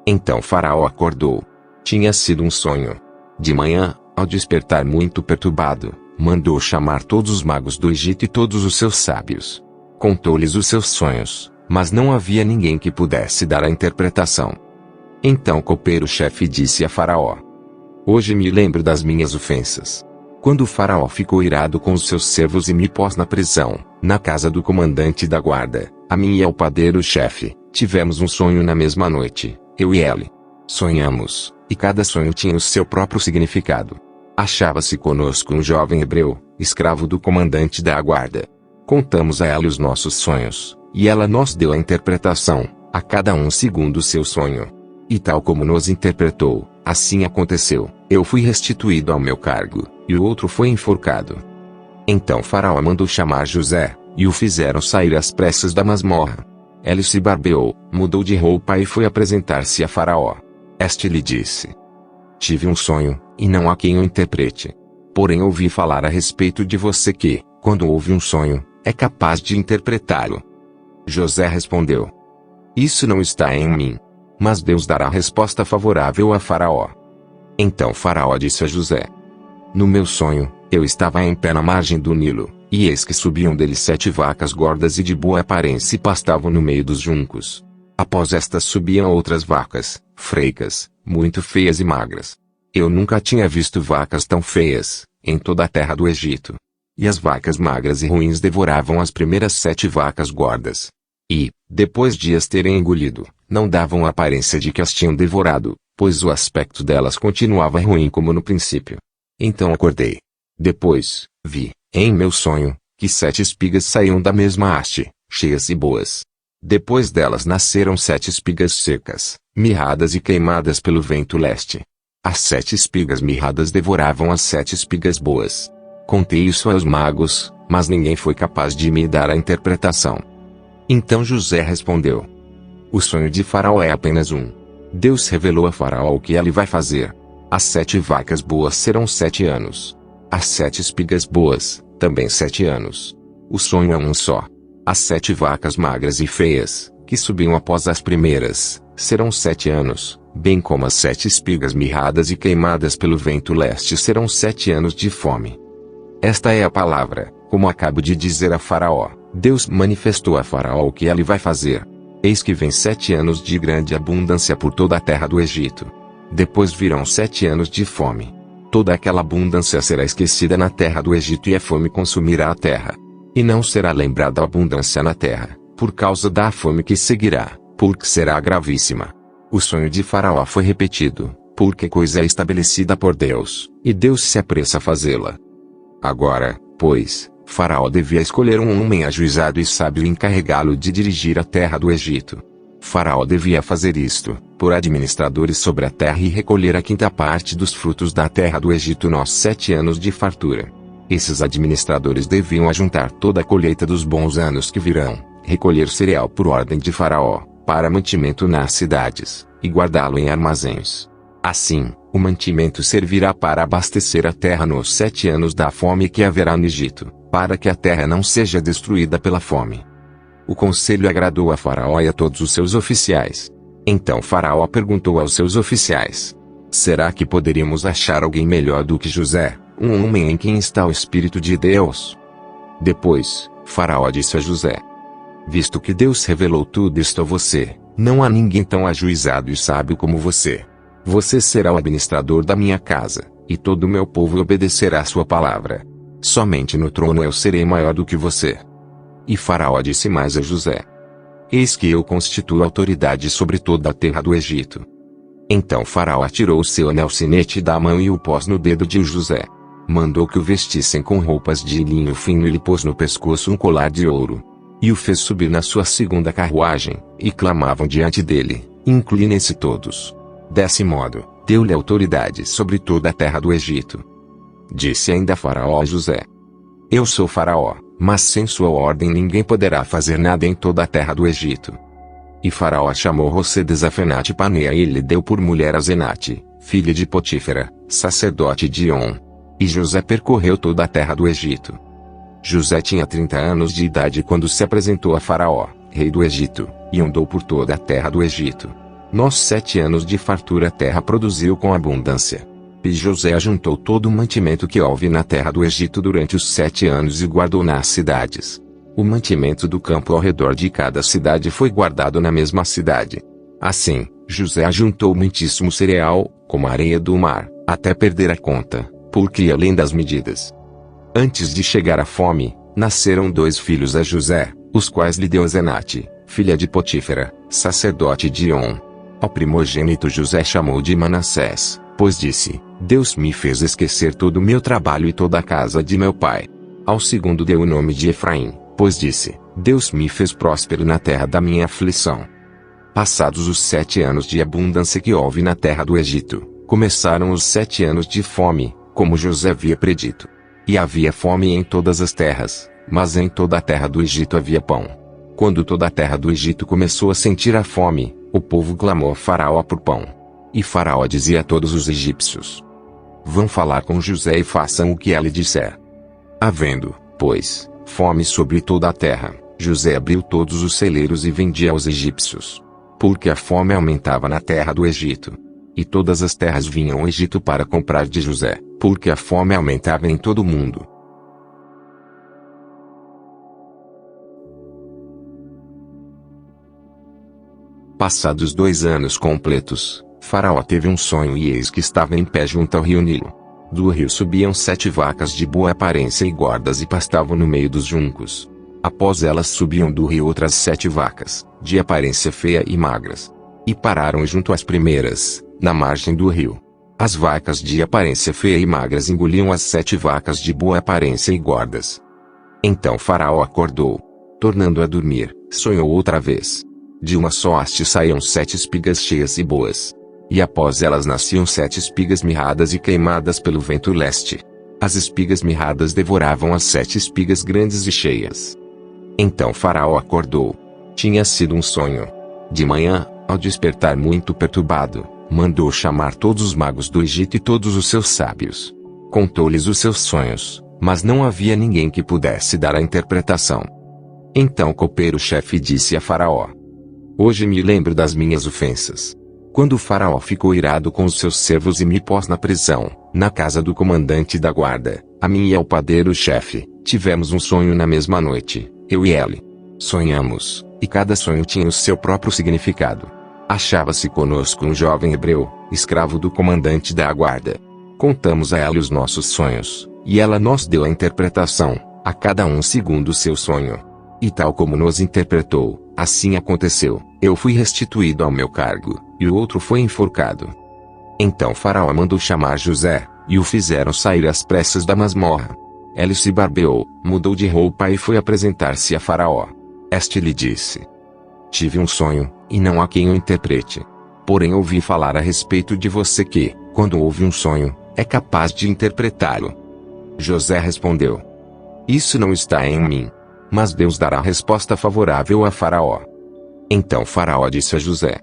Então Faraó acordou. Tinha sido um sonho. De manhã, ao despertar muito perturbado, mandou chamar todos os magos do Egito e todos os seus sábios. Contou-lhes os seus sonhos, mas não havia ninguém que pudesse dar a interpretação. Então o copeiro-chefe disse a Faraó: hoje me lembro das minhas ofensas. Quando o Faraó ficou irado com os seus servos e me pôs na prisão, na casa do comandante da guarda, a mim e ao padeiro-chefe, tivemos um sonho na mesma noite, eu e ele. Sonhamos, e cada sonho tinha o seu próprio significado. Achava-se conosco um jovem hebreu, escravo do comandante da guarda. Contamos a ela os nossos sonhos, e ela nos deu a interpretação, a cada um segundo o seu sonho. E tal como nos interpretou, assim aconteceu. Eu fui restituído ao meu cargo, e o outro foi enforcado. Então Faraó mandou chamar José, e o fizeram sair às pressas da masmorra. Ele se barbeou, mudou de roupa e foi apresentar-se a Faraó. Este lhe disse: tive um sonho, e não há quem o interprete. Porém ouvi falar a respeito de você que, quando ouve um sonho, é capaz de interpretá-lo. José respondeu: isso não está em mim. Mas Deus dará resposta favorável a Faraó. Então Faraó disse a José: no meu sonho, eu estava em pé na margem do Nilo, e eis que subiam dele 7 vacas gordas e de boa aparência e pastavam no meio dos juncos. Após estas subiam outras vacas, freicas, muito feias e magras. Eu nunca tinha visto vacas tão feias, em toda a terra do Egito. E as vacas magras e ruins devoravam as primeiras 7 vacas gordas. E, depois de as terem engolido, não davam a aparência de que as tinham devorado, pois o aspecto delas continuava ruim como no princípio. Então acordei. Depois, vi, em meu sonho, que 7 espigas saíam da mesma haste, cheias e boas. Depois delas nasceram 7 espigas secas, mirradas e queimadas pelo vento leste. As 7 espigas mirradas devoravam as 7 espigas boas. Contei isso aos magos, mas ninguém foi capaz de me dar a interpretação. Então José respondeu: o sonho de Faraó é apenas um. Deus revelou a Faraó o que ele vai fazer. As 7 vacas boas serão 7 anos. As 7 espigas boas, também 7 anos. O sonho é um só. As 7 vacas magras e feias, que subiam após as primeiras, serão 7 anos, bem como as 7 espigas mirradas e queimadas pelo vento leste serão 7 anos de fome. Esta é a palavra, como acabo de dizer a Faraó. Deus manifestou a Faraó o que ele vai fazer. Eis que vem 7 anos de grande abundância por toda a terra do Egito. Depois virão 7 anos de fome. Toda aquela abundância será esquecida na terra do Egito e a fome consumirá a terra. E não será lembrada a abundância na terra, por causa da fome que seguirá, porque será gravíssima. O sonho de Faraó foi repetido, porque coisa é estabelecida por Deus, e Deus se apressa a fazê-la. Agora, pois, Faraó devia escolher um homem ajuizado e sábio e encarregá-lo de dirigir a terra do Egito. Faraó devia fazer isto, por administradores sobre a terra e recolher a 5ª parte dos frutos da terra do Egito nos 7 anos de fartura. Esses administradores deviam ajuntar toda a colheita dos bons anos que virão, recolher cereal por ordem de Faraó, para mantimento nas cidades, e guardá-lo em armazéns. Assim, o mantimento servirá para abastecer a terra nos 7 anos da fome que haverá no Egito, para que a terra não seja destruída pela fome. O conselho agradou a Faraó e a todos os seus oficiais. Então Faraó perguntou aos seus oficiais: será que poderíamos achar alguém melhor do que José, um homem em quem está o Espírito de Deus? Depois, Faraó disse a José: visto que Deus revelou tudo isto a você, não há ninguém tão ajuizado e sábio como você. Você será o administrador da minha casa, e todo o meu povo obedecerá a sua palavra. Somente no trono eu serei maior do que você. E Faraó disse mais a José: eis que eu constituo autoridade sobre toda a terra do Egito. Então Faraó tirou o seu anel sinete da mão e o pôs no dedo de José. Mandou que o vestissem com roupas de linho fino e lhe pôs no pescoço um colar de ouro. E o fez subir na sua 2ª carruagem, e clamavam diante dele: inclinem-se todos. Desse modo, deu-lhe autoridade sobre toda a terra do Egito. Disse ainda Faraó a José: eu sou Faraó, mas sem sua ordem ninguém poderá fazer nada em toda a terra do Egito. E Faraó chamou José de Zafenate-Paneá e lhe deu por mulher a Zenate, filha de Potífera, sacerdote de On. E José percorreu toda a terra do Egito. José tinha 30 anos de idade quando se apresentou a Faraó, rei do Egito, e andou por toda a terra do Egito. Nos 7 anos de fartura a terra produziu com abundância. E José ajuntou todo o mantimento que houve na terra do Egito durante os 7 anos e guardou nas cidades. O mantimento do campo ao redor de cada cidade foi guardado na mesma cidade. Assim, José ajuntou muitíssimo cereal, como a areia do mar, até perder a conta, porque ia além das medidas. Antes de chegar a fome, nasceram 2 filhos a José, os quais lhe deu Zenate, filha de Potífera, sacerdote de On. Ao primogênito José chamou de Manassés, pois disse: Deus me fez esquecer todo o meu trabalho e toda a casa de meu pai. Ao segundo deu o nome de Efraim, pois disse: Deus me fez próspero na terra da minha aflição. Passados os 7 anos de abundância que houve na terra do Egito, começaram os 7 anos de fome, como José havia predito. E havia fome em todas as terras, mas em toda a terra do Egito havia pão. Quando toda a terra do Egito começou a sentir a fome, o povo clamou a Faraó por pão. E Faraó dizia a todos os egípcios: vão falar com José e façam o que ele disser. Havendo, pois, fome sobre toda a terra, José abriu todos os celeiros e vendia aos egípcios. Porque a fome aumentava na terra do Egito. E todas as terras vinham ao Egito para comprar de José, porque a fome aumentava em todo o mundo. Passados 2 anos completos, Faraó teve um sonho e eis que estava em pé junto ao rio Nilo. Do rio subiam 7 vacas de boa aparência e gordas e pastavam no meio dos juncos. Após elas subiam do rio outras 7 vacas, de aparência feia e magras. E pararam junto às primeiras, na margem do rio. As vacas de aparência feia e magras engoliam as 7 vacas de boa aparência e gordas. Então Faraó acordou. Tornando a dormir, sonhou outra vez. De uma só haste saíam 7 espigas cheias e boas. E após elas nasciam 7 espigas mirradas e queimadas pelo vento leste. As espigas mirradas devoravam as 7 espigas grandes e cheias. Então Faraó acordou. Tinha sido um sonho. De manhã, ao despertar muito perturbado, mandou chamar todos os magos do Egito e todos os seus sábios. Contou-lhes os seus sonhos, mas não havia ninguém que pudesse dar a interpretação. Então o copeiro-chefe disse a Faraó: hoje me lembro das minhas ofensas. Quando o Faraó ficou irado com os seus servos e me pôs na prisão, na casa do comandante da guarda, a mim e ao padeiro-chefe, tivemos um sonho na mesma noite, eu e ele. Sonhamos, e cada sonho tinha o seu próprio significado. Achava-se conosco um jovem hebreu, escravo do comandante da guarda. Contamos a ela os nossos sonhos, e ela nos deu a interpretação, a cada um segundo o seu sonho. E tal como nos interpretou, assim aconteceu. Eu fui restituído ao meu cargo, e o outro foi enforcado. Então Faraó mandou chamar José, e o fizeram sair às pressas da masmorra. Ele se barbeou, mudou de roupa e foi apresentar-se a Faraó. Este lhe disse: tive um sonho, e não há quem o interprete. Porém ouvi falar a respeito de você que, quando ouve um sonho, é capaz de interpretá-lo. José respondeu: isso não está em mim. Mas Deus dará resposta favorável a Faraó. Então Faraó disse a José: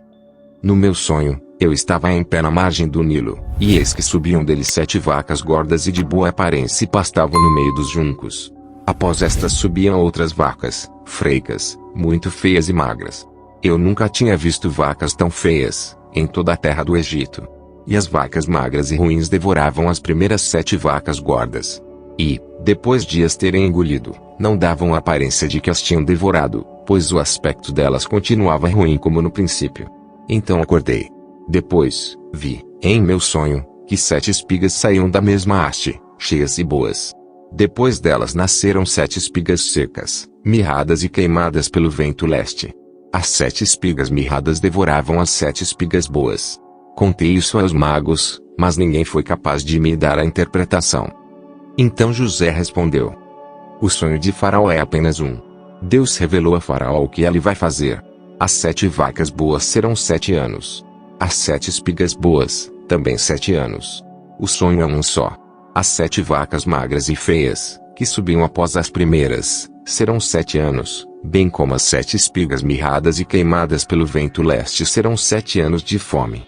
no meu sonho, eu estava em pé na margem do Nilo, e eis que subiam dele 7 vacas gordas e de boa aparência e pastavam no meio dos juncos. Após estas subiam outras vacas, freicas, muito feias e magras. Eu nunca tinha visto vacas tão feias, em toda a terra do Egito. E as vacas magras e ruins devoravam as primeiras 7 vacas gordas. E, depois de as terem engolido, não davam a aparência de que as tinham devorado, pois o aspecto delas continuava ruim como no princípio. Então acordei. Depois, vi, em meu sonho, que 7 espigas saíam da mesma haste, cheias e boas. Depois delas nasceram 7 espigas secas, mirradas e queimadas pelo vento leste. As 7 espigas mirradas devoravam as 7 espigas boas. Contei isso aos magos, mas ninguém foi capaz de me dar a interpretação. Então José respondeu: o sonho de Faraó é apenas um. Deus revelou a Faraó o que ele vai fazer. As 7 vacas boas serão 7 anos. As 7 espigas boas, também 7 anos. O sonho é um só. As 7 vacas magras e feias, que subiam após as primeiras, serão 7 anos, bem como as 7 espigas mirradas e queimadas pelo vento leste serão 7 anos de fome.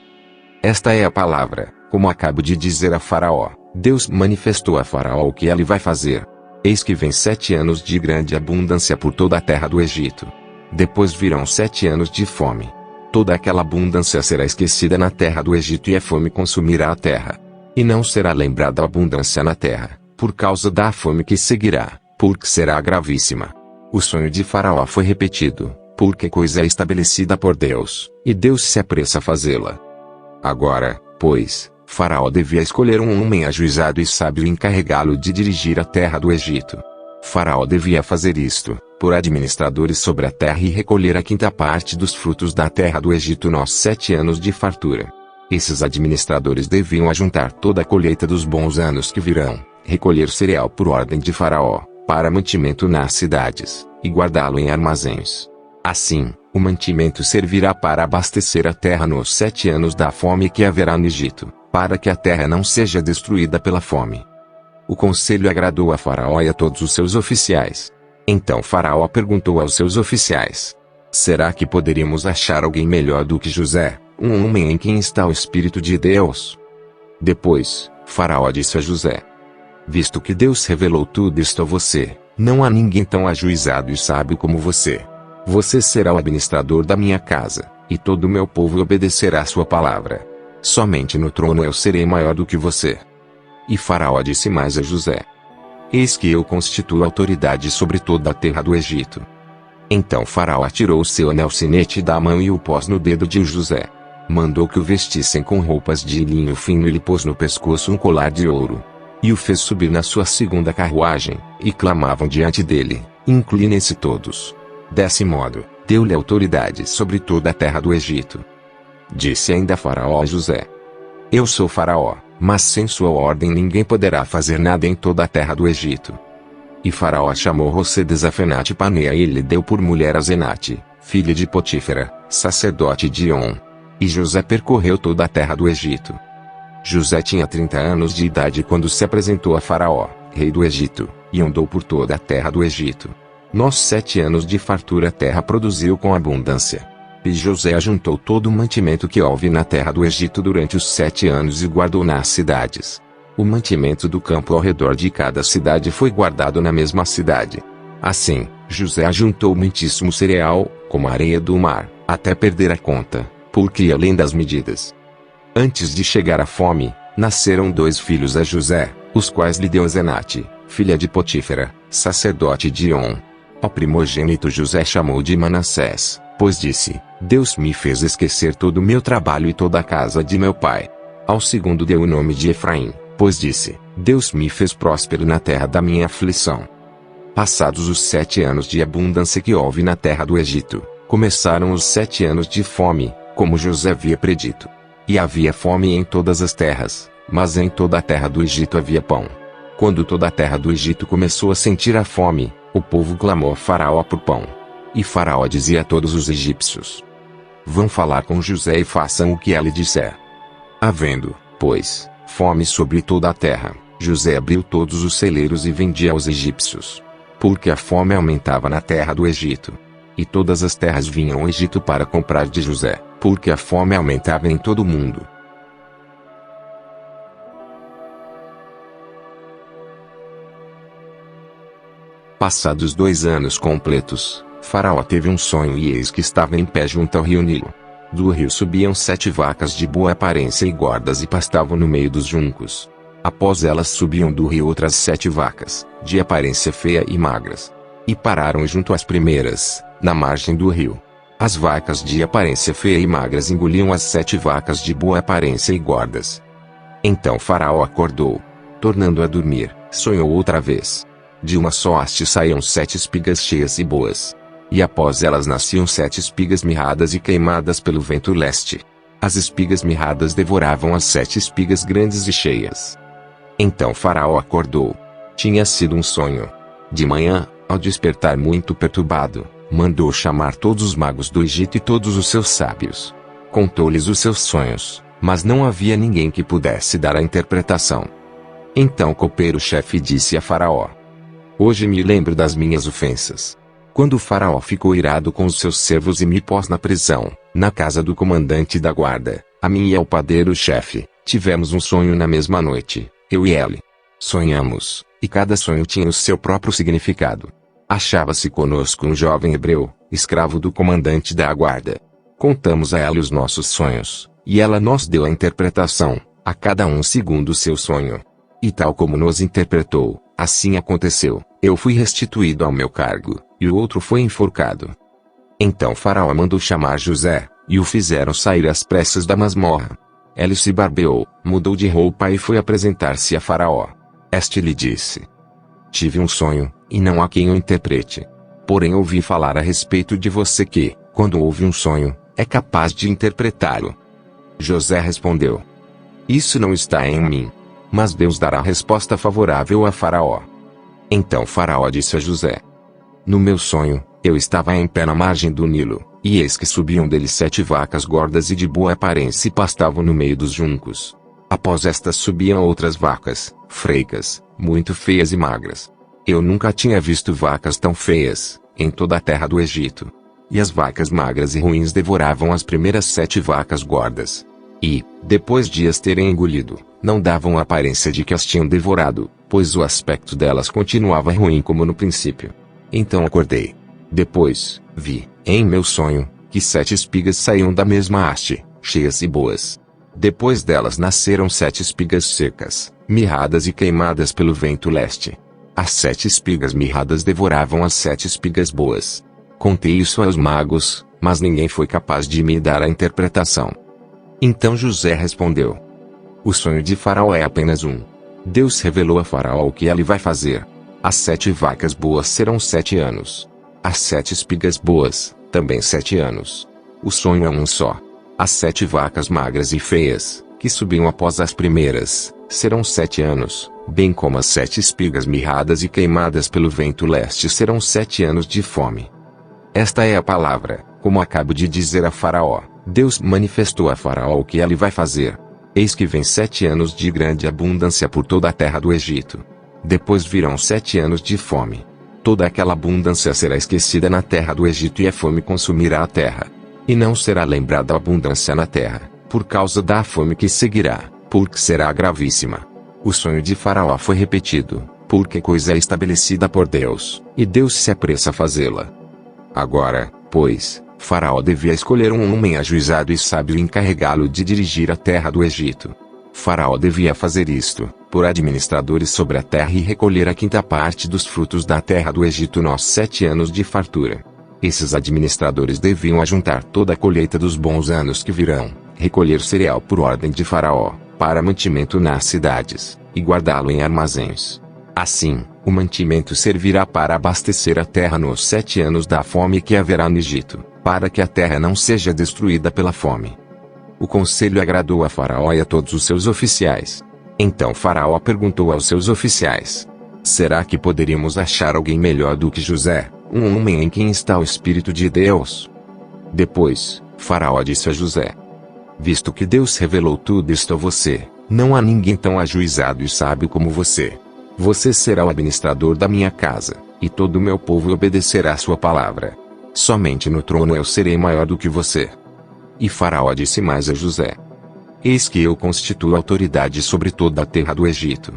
Esta é a palavra, como acabo de dizer a Faraó. Deus manifestou a Faraó o que ele vai fazer. Eis que vem 7 anos de grande abundância por toda a terra do Egito. Depois virão 7 anos de fome. Toda aquela abundância será esquecida na terra do Egito e a fome consumirá a terra. E não será lembrada a abundância na terra, por causa da fome que seguirá, porque será gravíssima. O sonho de Faraó foi repetido, porque coisa é estabelecida por Deus, e Deus se apressa a fazê-la. Agora, pois, Faraó devia escolher um homem ajuizado e sábio e encarregá-lo de dirigir a terra do Egito. Faraó devia fazer isto, por administradores sobre a terra e recolher a 5ª parte dos frutos da terra do Egito nos 7 anos de fartura. Esses administradores deviam ajuntar toda a colheita dos bons anos que virão, recolher cereal por ordem de Faraó, para mantimento nas cidades, e guardá-lo em armazéns. Assim, o mantimento servirá para abastecer a terra nos 7 anos da fome que haverá no Egito, para que a terra não seja destruída pela fome. O conselho agradou a Faraó e a todos os seus oficiais. Então Faraó perguntou aos seus oficiais: será que poderíamos achar alguém melhor do que José, um homem em quem está o Espírito de Deus? Depois, Faraó disse a José: visto que Deus revelou tudo isto a você, não há ninguém tão ajuizado e sábio como você. Você será o administrador da minha casa, e todo o meu povo obedecerá a sua palavra. Somente no trono eu serei maior do que você. E Faraó disse mais a José: eis que eu constituo autoridade sobre toda a terra do Egito. Então Faraó tirou o seu anel sinete da mão e o pôs no dedo de José. Mandou que o vestissem com roupas de linho fino e lhe pôs no pescoço um colar de ouro. E o fez subir na sua segunda carruagem, e clamavam diante dele: inclinem-se todos. Desse modo, deu-lhe autoridade sobre toda a terra do Egito. Disse ainda Faraó a José: eu sou Faraó, mas sem sua ordem ninguém poderá fazer nada em toda a terra do Egito. E Faraó chamou José de Zafenate-Paneá e lhe deu por mulher a Zenate, filha de Potífera, sacerdote de On. E José percorreu toda a terra do Egito. José tinha 30 anos de idade quando se apresentou a Faraó, rei do Egito, e andou por toda a terra do Egito. Nos 7 anos de fartura a terra produziu com abundância. E José ajuntou todo o mantimento que houve na terra do Egito durante os 7 anos e guardou nas cidades. O mantimento do campo ao redor de cada cidade foi guardado na mesma cidade. Assim, José ajuntou muitíssimo cereal, como a areia do mar, até perder a conta, porque ia além das medidas. Antes de chegar a fome, nasceram 2 filhos a José, os quais lhe deu Zenate, filha de Potífera, sacerdote de On. Ao primogênito José chamou de Manassés, pois disse: Deus me fez esquecer todo o meu trabalho e toda a casa de meu pai. Ao segundo deu o nome de Efraim, pois disse: Deus me fez próspero na terra da minha aflição. Passados os 7 anos de abundância que houve na terra do Egito, começaram os 7 anos de fome, como José havia predito. E havia fome em todas as terras, mas em toda a terra do Egito havia pão. Quando toda a terra do Egito começou a sentir a fome, o povo clamou a Faraó por pão. E Faraó dizia a todos os egípcios: vão falar com José e façam o que ele disser. Havendo, pois, fome sobre toda a terra, José abriu todos os celeiros e vendia aos egípcios. Porque a fome aumentava na terra do Egito. E todas as terras vinham ao Egito para comprar de José, porque a fome aumentava em todo o mundo. Passados 2 anos completos, Faraó teve um sonho e eis que estava em pé junto ao rio Nilo. Do rio subiam 7 vacas de boa aparência e gordas e pastavam no meio dos juncos. Após elas subiam do rio outras 7 vacas, de aparência feia e magras. E pararam junto às primeiras, na margem do rio. As vacas de aparência feia e magras engoliam as 7 vacas de boa aparência e gordas. Então Faraó acordou. Tornando a dormir, sonhou outra vez. De uma só haste saíam 7 espigas cheias e boas. E após elas nasciam 7 espigas mirradas e queimadas pelo vento leste. As espigas mirradas devoravam as 7 espigas grandes e cheias. Então Faraó acordou. Tinha sido um sonho. De manhã, ao despertar muito perturbado, mandou chamar todos os magos do Egito e todos os seus sábios. Contou-lhes os seus sonhos, mas não havia ninguém que pudesse dar a interpretação. Então o copeiro-chefe disse a Faraó: hoje me lembro das minhas ofensas. Quando o Faraó ficou irado com os seus servos e me pôs na prisão, na casa do comandante da guarda, a mim e ao padeiro-chefe, tivemos um sonho na mesma noite, eu e ele. Sonhamos, e cada sonho tinha o seu próprio significado. Achava-se conosco um jovem hebreu, escravo do comandante da guarda. Contamos a ela os nossos sonhos, e ela nos deu a interpretação, a cada um segundo o seu sonho. E tal como nos interpretou, assim aconteceu. Eu fui restituído ao meu cargo, e o outro foi enforcado. Então Faraó mandou chamar José, e o fizeram sair às pressas da masmorra. Ele se barbeou, mudou de roupa e foi apresentar-se a Faraó. Este lhe disse: tive um sonho, e não há quem o interprete. Porém ouvi falar a respeito de você que, quando ouve um sonho, é capaz de interpretá-lo. José respondeu: isso não está em mim. Mas Deus dará resposta favorável a Faraó. Então Faraó disse a José: no meu sonho, eu estava em pé na margem do Nilo, e eis que subiam dele 7 vacas gordas e de boa aparência e pastavam no meio dos juncos. Após estas subiam outras vacas, freicas, muito feias e magras. Eu nunca tinha visto vacas tão feias, em toda a terra do Egito. E as vacas magras e ruins devoravam as primeiras 7 vacas gordas. E, depois de as terem engolido, não davam a aparência de que as tinham devorado, pois o aspecto delas continuava ruim como no princípio. Então acordei. Depois, vi, em meu sonho, que 7 espigas saíam da mesma haste, cheias e boas. Depois delas nasceram 7 espigas secas, mirradas e queimadas pelo vento leste. As 7 espigas mirradas devoravam as 7 espigas boas. Contei isso aos magos, mas ninguém foi capaz de me dar a interpretação. Então José respondeu: o sonho de Faraó é apenas um. Deus revelou a Faraó o que ele vai fazer. As 7 vacas boas serão 7 anos. As 7 espigas boas, também 7 anos. O sonho é um só. As 7 vacas magras e feias, que subiam após as primeiras, serão 7 anos, bem como as 7 espigas mirradas e queimadas pelo vento leste serão 7 anos de fome. Esta é a palavra, como acabo de dizer a Faraó. Deus manifestou a Faraó o que ele vai fazer. Eis que vem 7 anos de grande abundância por toda a terra do Egito. Depois virão 7 anos de fome. Toda aquela abundância será esquecida na terra do Egito e a fome consumirá a terra. E não será lembrada a abundância na terra, por causa da fome que seguirá, porque será gravíssima. O sonho de Faraó foi repetido, porque coisa é estabelecida por Deus, e Deus se apressa a fazê-la. Agora, pois, Faraó devia escolher um homem ajuizado e sábio e encarregá-lo de dirigir a terra do Egito. Faraó devia fazer isto, por administradores sobre a terra e recolher a 5ª parte dos frutos da terra do Egito nos 7 anos de fartura. Esses administradores deviam ajuntar toda a colheita dos bons anos que virão, recolher cereal por ordem de Faraó, para mantimento nas cidades, e guardá-lo em armazéns. Assim, o mantimento servirá para abastecer a terra nos 7 anos da fome que haverá no Egito, para que a terra não seja destruída pela fome. O conselho agradou a Faraó e a todos os seus oficiais. Então Faraó perguntou aos seus oficiais: será que poderíamos achar alguém melhor do que José, um homem em quem está o Espírito de Deus? Depois, Faraó disse a José: visto que Deus revelou tudo isto a você, não há ninguém tão ajuizado e sábio como você. Você será o administrador da minha casa, e todo o meu povo obedecerá a sua palavra. Somente no trono eu serei maior do que você. E Faraó disse mais a José: eis que eu constituo autoridade sobre toda a terra do Egito.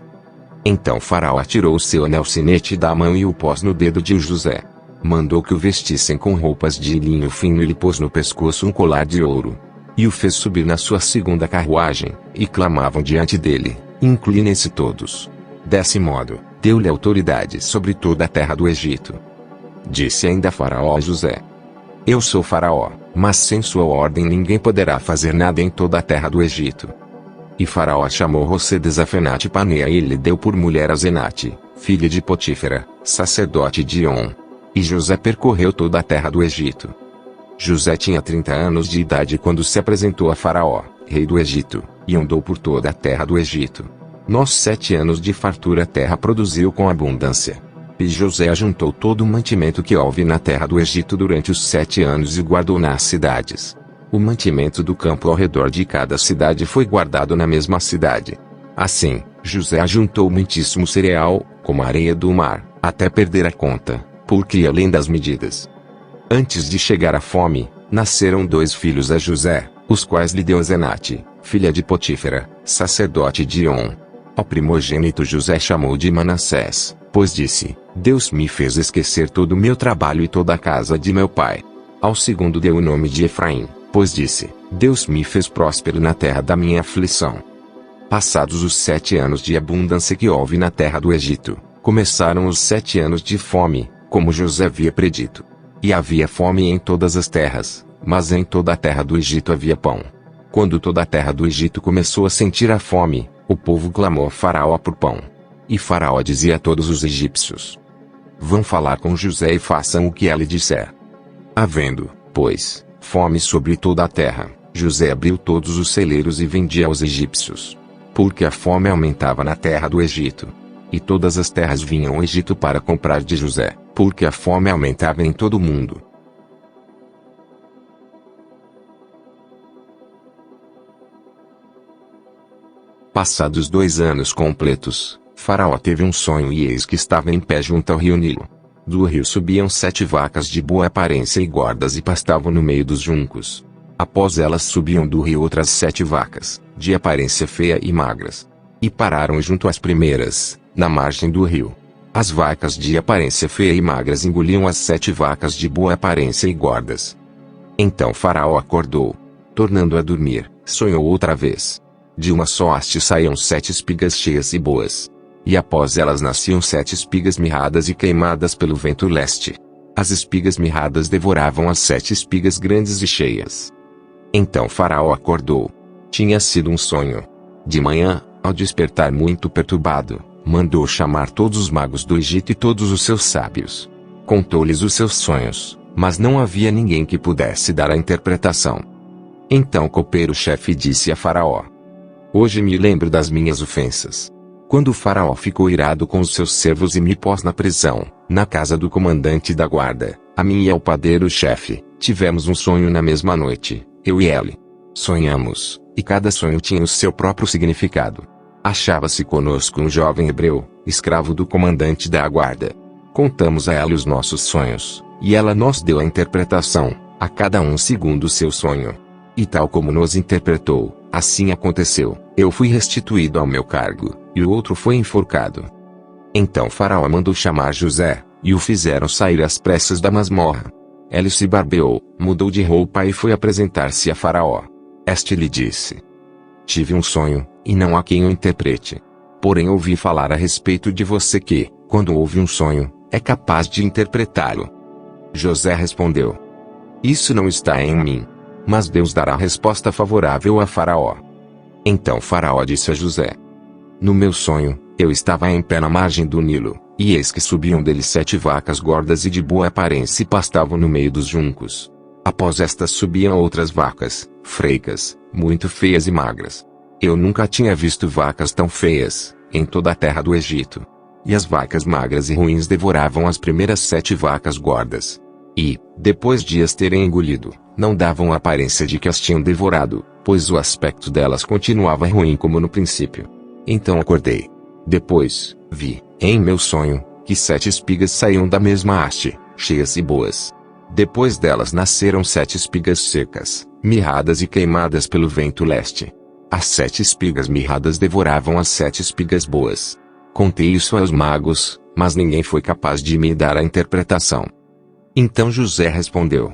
Então Faraó tirou o seu anel sinete da mão e o pôs no dedo de José. Mandou que o vestissem com roupas de linho fino e lhe pôs no pescoço um colar de ouro. E o fez subir na sua 2ª carruagem, e clamavam diante dele: inclinem-se todos. Desse modo, deu-lhe autoridade sobre toda a terra do Egito. Disse ainda Faraó a José: eu sou Faraó, mas sem sua ordem ninguém poderá fazer nada em toda a terra do Egito. E Faraó chamou José de Zafenate-Paneá e lhe deu por mulher a Zenate, filha de Potífera, sacerdote de On. E José percorreu toda a terra do Egito. José tinha 30 anos de idade quando se apresentou a Faraó, rei do Egito, e andou por toda a terra do Egito. Nos 7 anos de fartura a terra produziu com abundância. E José ajuntou todo o mantimento que houve na terra do Egito durante os 7 anos e guardou nas cidades. O mantimento do campo ao redor de cada cidade foi guardado na mesma cidade. Assim, José ajuntou muitíssimo cereal, como a areia do mar, até perder a conta, porque ia além das medidas. Antes de chegar a fome, nasceram 2 filhos a José, os quais lhe deu Zenate, filha de Potífera, sacerdote de On. Ao primogênito José chamou de Manassés, pois disse: Deus me fez esquecer todo o meu trabalho e toda a casa de meu pai. Ao segundo deu o nome de Efraim, pois disse: Deus me fez próspero na terra da minha aflição. Passados os 7 anos de abundância que houve na terra do Egito, começaram os 7 anos de fome, como José havia predito. E havia fome em todas as terras, mas em toda a terra do Egito havia pão. Quando toda a terra do Egito começou a sentir a fome, o povo clamou a Faraó por pão. E Faraó dizia a todos os egípcios: vão falar com José e façam o que ele disser. Havendo, pois, fome sobre toda a terra, José abriu todos os celeiros e vendia aos egípcios. Porque a fome aumentava na terra do Egito. E todas as terras vinham ao Egito para comprar de José, porque a fome aumentava em todo o mundo. Passados 2 anos completos, Faraó teve um sonho e eis que estava em pé junto ao rio Nilo. Do rio subiam 7 vacas de boa aparência e gordas e pastavam no meio dos juncos. Após elas subiam do rio outras 7 vacas, de aparência feia e magras. E pararam junto às primeiras, na margem do rio. As vacas de aparência feia e magras engoliam as 7 vacas de boa aparência e gordas. Então Faraó acordou. Tornando a dormir, sonhou outra vez. De uma só haste saíam 7 espigas cheias e boas. E após elas nasciam 7 espigas mirradas e queimadas pelo vento leste. As espigas mirradas devoravam as 7 espigas grandes e cheias. Então Faraó acordou. Tinha sido um sonho. De manhã, ao despertar muito perturbado, mandou chamar todos os magos do Egito e todos os seus sábios. Contou-lhes os seus sonhos, mas não havia ninguém que pudesse dar a interpretação. Então o copeiro-chefe disse a Faraó: Hoje me lembro das minhas ofensas. Quando o Faraó ficou irado com os seus servos e me pôs na prisão, na casa do comandante da guarda, a mim e ao padeiro-chefe, tivemos um sonho na mesma noite, eu e ele. Sonhamos, e cada sonho tinha o seu próprio significado. Achava-se conosco um jovem hebreu, escravo do comandante da guarda. Contamos a ela os nossos sonhos, e ela nos deu a interpretação, a cada um segundo o seu sonho. E tal como nos interpretou, assim aconteceu. Eu fui restituído ao meu cargo, e o outro foi enforcado. Então Faraó mandou chamar José, e o fizeram sair às pressas da masmorra. Ele se barbeou, mudou de roupa e foi apresentar-se a Faraó. Este lhe disse: Tive um sonho, e não há quem o interprete. Porém ouvi falar a respeito de você que, quando ouve um sonho, é capaz de interpretá-lo. José respondeu: Isso não está em mim. Mas Deus dará resposta favorável a Faraó. Então Faraó disse a José: No meu sonho, eu estava em pé na margem do Nilo, e eis que subiam dele 7 vacas gordas e de boa aparência e pastavam no meio dos juncos. Após estas subiam outras vacas, frecas, muito feias e magras. Eu nunca tinha visto vacas tão feias, em toda a terra do Egito. E as vacas magras e ruins devoravam as primeiras 7 vacas gordas. E, depois de as terem engolido, não davam a aparência de que as tinham devorado, pois o aspecto delas continuava ruim como no princípio. Então acordei. Depois, vi, em meu sonho, que 7 espigas saíam da mesma haste, cheias e boas. Depois delas nasceram 7 espigas secas, mirradas e queimadas pelo vento leste. As 7 espigas mirradas devoravam as 7 espigas boas. Contei isso aos magos, mas ninguém foi capaz de me dar a interpretação. Então José respondeu: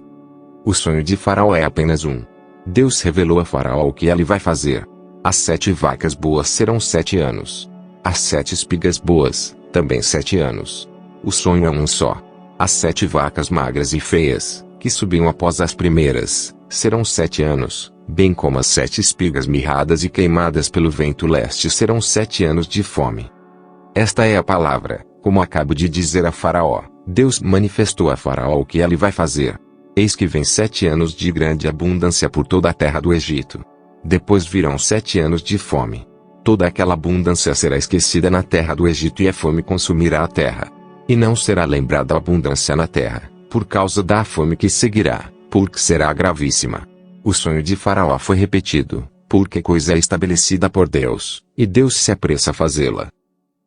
O sonho de Faraó é apenas um. Deus revelou a Faraó o que ele vai fazer. As 7 vacas boas serão 7 anos. As 7 espigas boas, também 7 anos. O sonho é um só. As 7 vacas magras e feias, que subiam após as primeiras, serão 7 anos, bem como as 7 espigas mirradas e queimadas pelo vento leste serão 7 anos de fome. Esta é a palavra, como acabo de dizer a Faraó. Deus manifestou a Faraó o que ele vai fazer. Eis que vem 7 anos de grande abundância por toda a terra do Egito. Depois virão 7 anos de fome. Toda aquela abundância será esquecida na terra do Egito e a fome consumirá a terra. E não será lembrada a abundância na terra, por causa da fome que seguirá, porque será gravíssima. O sonho de Faraó foi repetido, porque coisa é estabelecida por Deus, e Deus se apressa a fazê-la.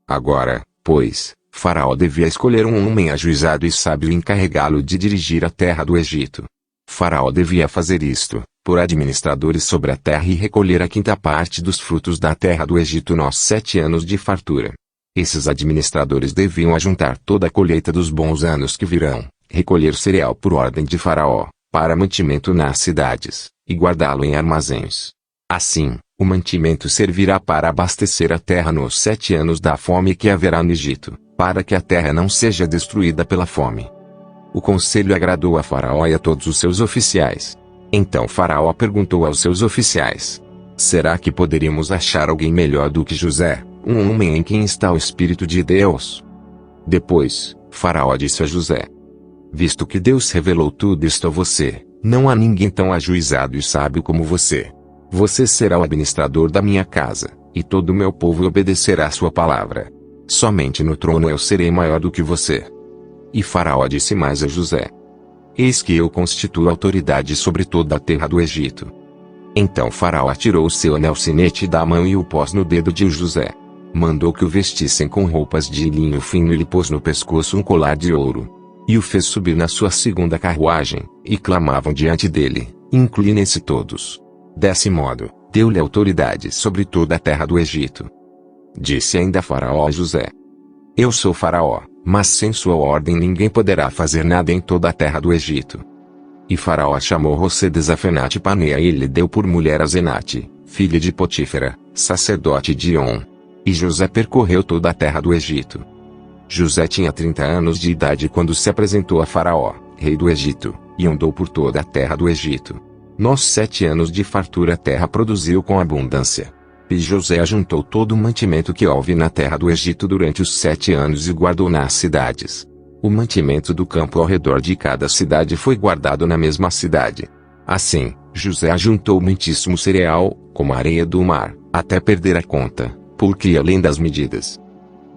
Agora, pois, Faraó devia escolher um homem ajuizado e sábio e encarregá-lo de dirigir a terra do Egito. Faraó devia fazer isto, por administradores sobre a terra e recolher a 5ª parte dos frutos da terra do Egito nos 7 anos de fartura. Esses administradores deviam ajuntar toda a colheita dos bons anos que virão, recolher cereal por ordem de Faraó, para mantimento nas cidades, e guardá-lo em armazéns. Assim, o mantimento servirá para abastecer a terra nos 7 anos da fome que haverá no Egito, para que a terra não seja destruída pela fome. O conselho agradou a Faraó e a todos os seus oficiais. Então Faraó perguntou aos seus oficiais: Será que poderíamos achar alguém melhor do que José, um homem em quem está o Espírito de Deus? Depois, Faraó disse a José: Visto que Deus revelou tudo isto a você, não há ninguém tão ajuizado e sábio como você. Você será o administrador da minha casa, e todo o meu povo obedecerá a sua palavra. Somente no trono eu serei maior do que você. E Faraó disse mais a José: Eis que eu constituo autoridade sobre toda a terra do Egito. Então Faraó tirou o seu anel-sinete da mão e o pôs no dedo de José. Mandou que o vestissem com roupas de linho fino e lhe pôs no pescoço um colar de ouro. E o fez subir na sua segunda carruagem, e clamavam diante dele: inclinem-se todos. Desse modo, deu-lhe autoridade sobre toda a terra do Egito. Disse ainda Faraó a José: eu sou Faraó, mas sem sua ordem ninguém poderá fazer nada em toda a terra do Egito. E Faraó chamou José de Zafenate-Paneá e lhe deu por mulher a Zenate, filha de Potífera, sacerdote de On. E José percorreu toda a terra do Egito. José tinha 30 anos de idade quando se apresentou a Faraó, rei do Egito, e andou por toda a terra do Egito. Nos 7 anos de fartura a terra produziu com abundância. E José ajuntou todo o mantimento que houve na terra do Egito durante os 7 anos e guardou nas cidades. O mantimento do campo ao redor de cada cidade foi guardado na mesma cidade. Assim, José ajuntou muitíssimo cereal, como a areia do mar, até perder a conta, porque ia além das medidas.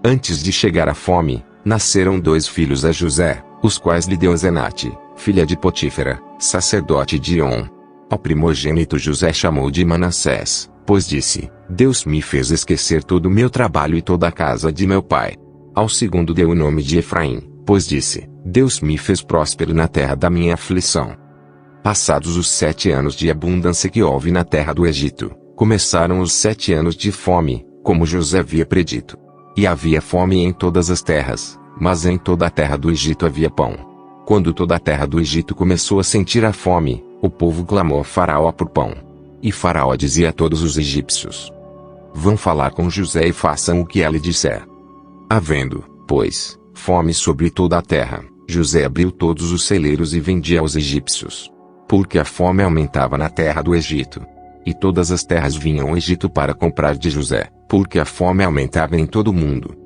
Antes de chegar a fome, nasceram 2 filhos a José, os quais lhe deu Zenate, filha de Potífera, sacerdote de On. Ao primogênito José chamou de Manassés, pois disse: Deus me fez esquecer todo o meu trabalho e toda a casa de meu pai. Ao segundo deu o nome de Efraim, pois disse: Deus me fez próspero na terra da minha aflição. Passados os 7 anos de abundância que houve na terra do Egito, começaram os 7 anos de fome, como José havia predito. E havia fome em todas as terras, mas em toda a terra do Egito havia pão. Quando toda a terra do Egito começou a sentir a fome, o povo clamou a Faraó por pão. E Faraó dizia a todos os egípcios: vão falar com José e façam o que ela disser. Havendo, pois, fome sobre toda a terra, José abriu todos os celeiros e vendia aos egípcios. Porque a fome aumentava na terra do Egito. E todas as terras vinham ao Egito para comprar de José, porque a fome aumentava em todo o mundo.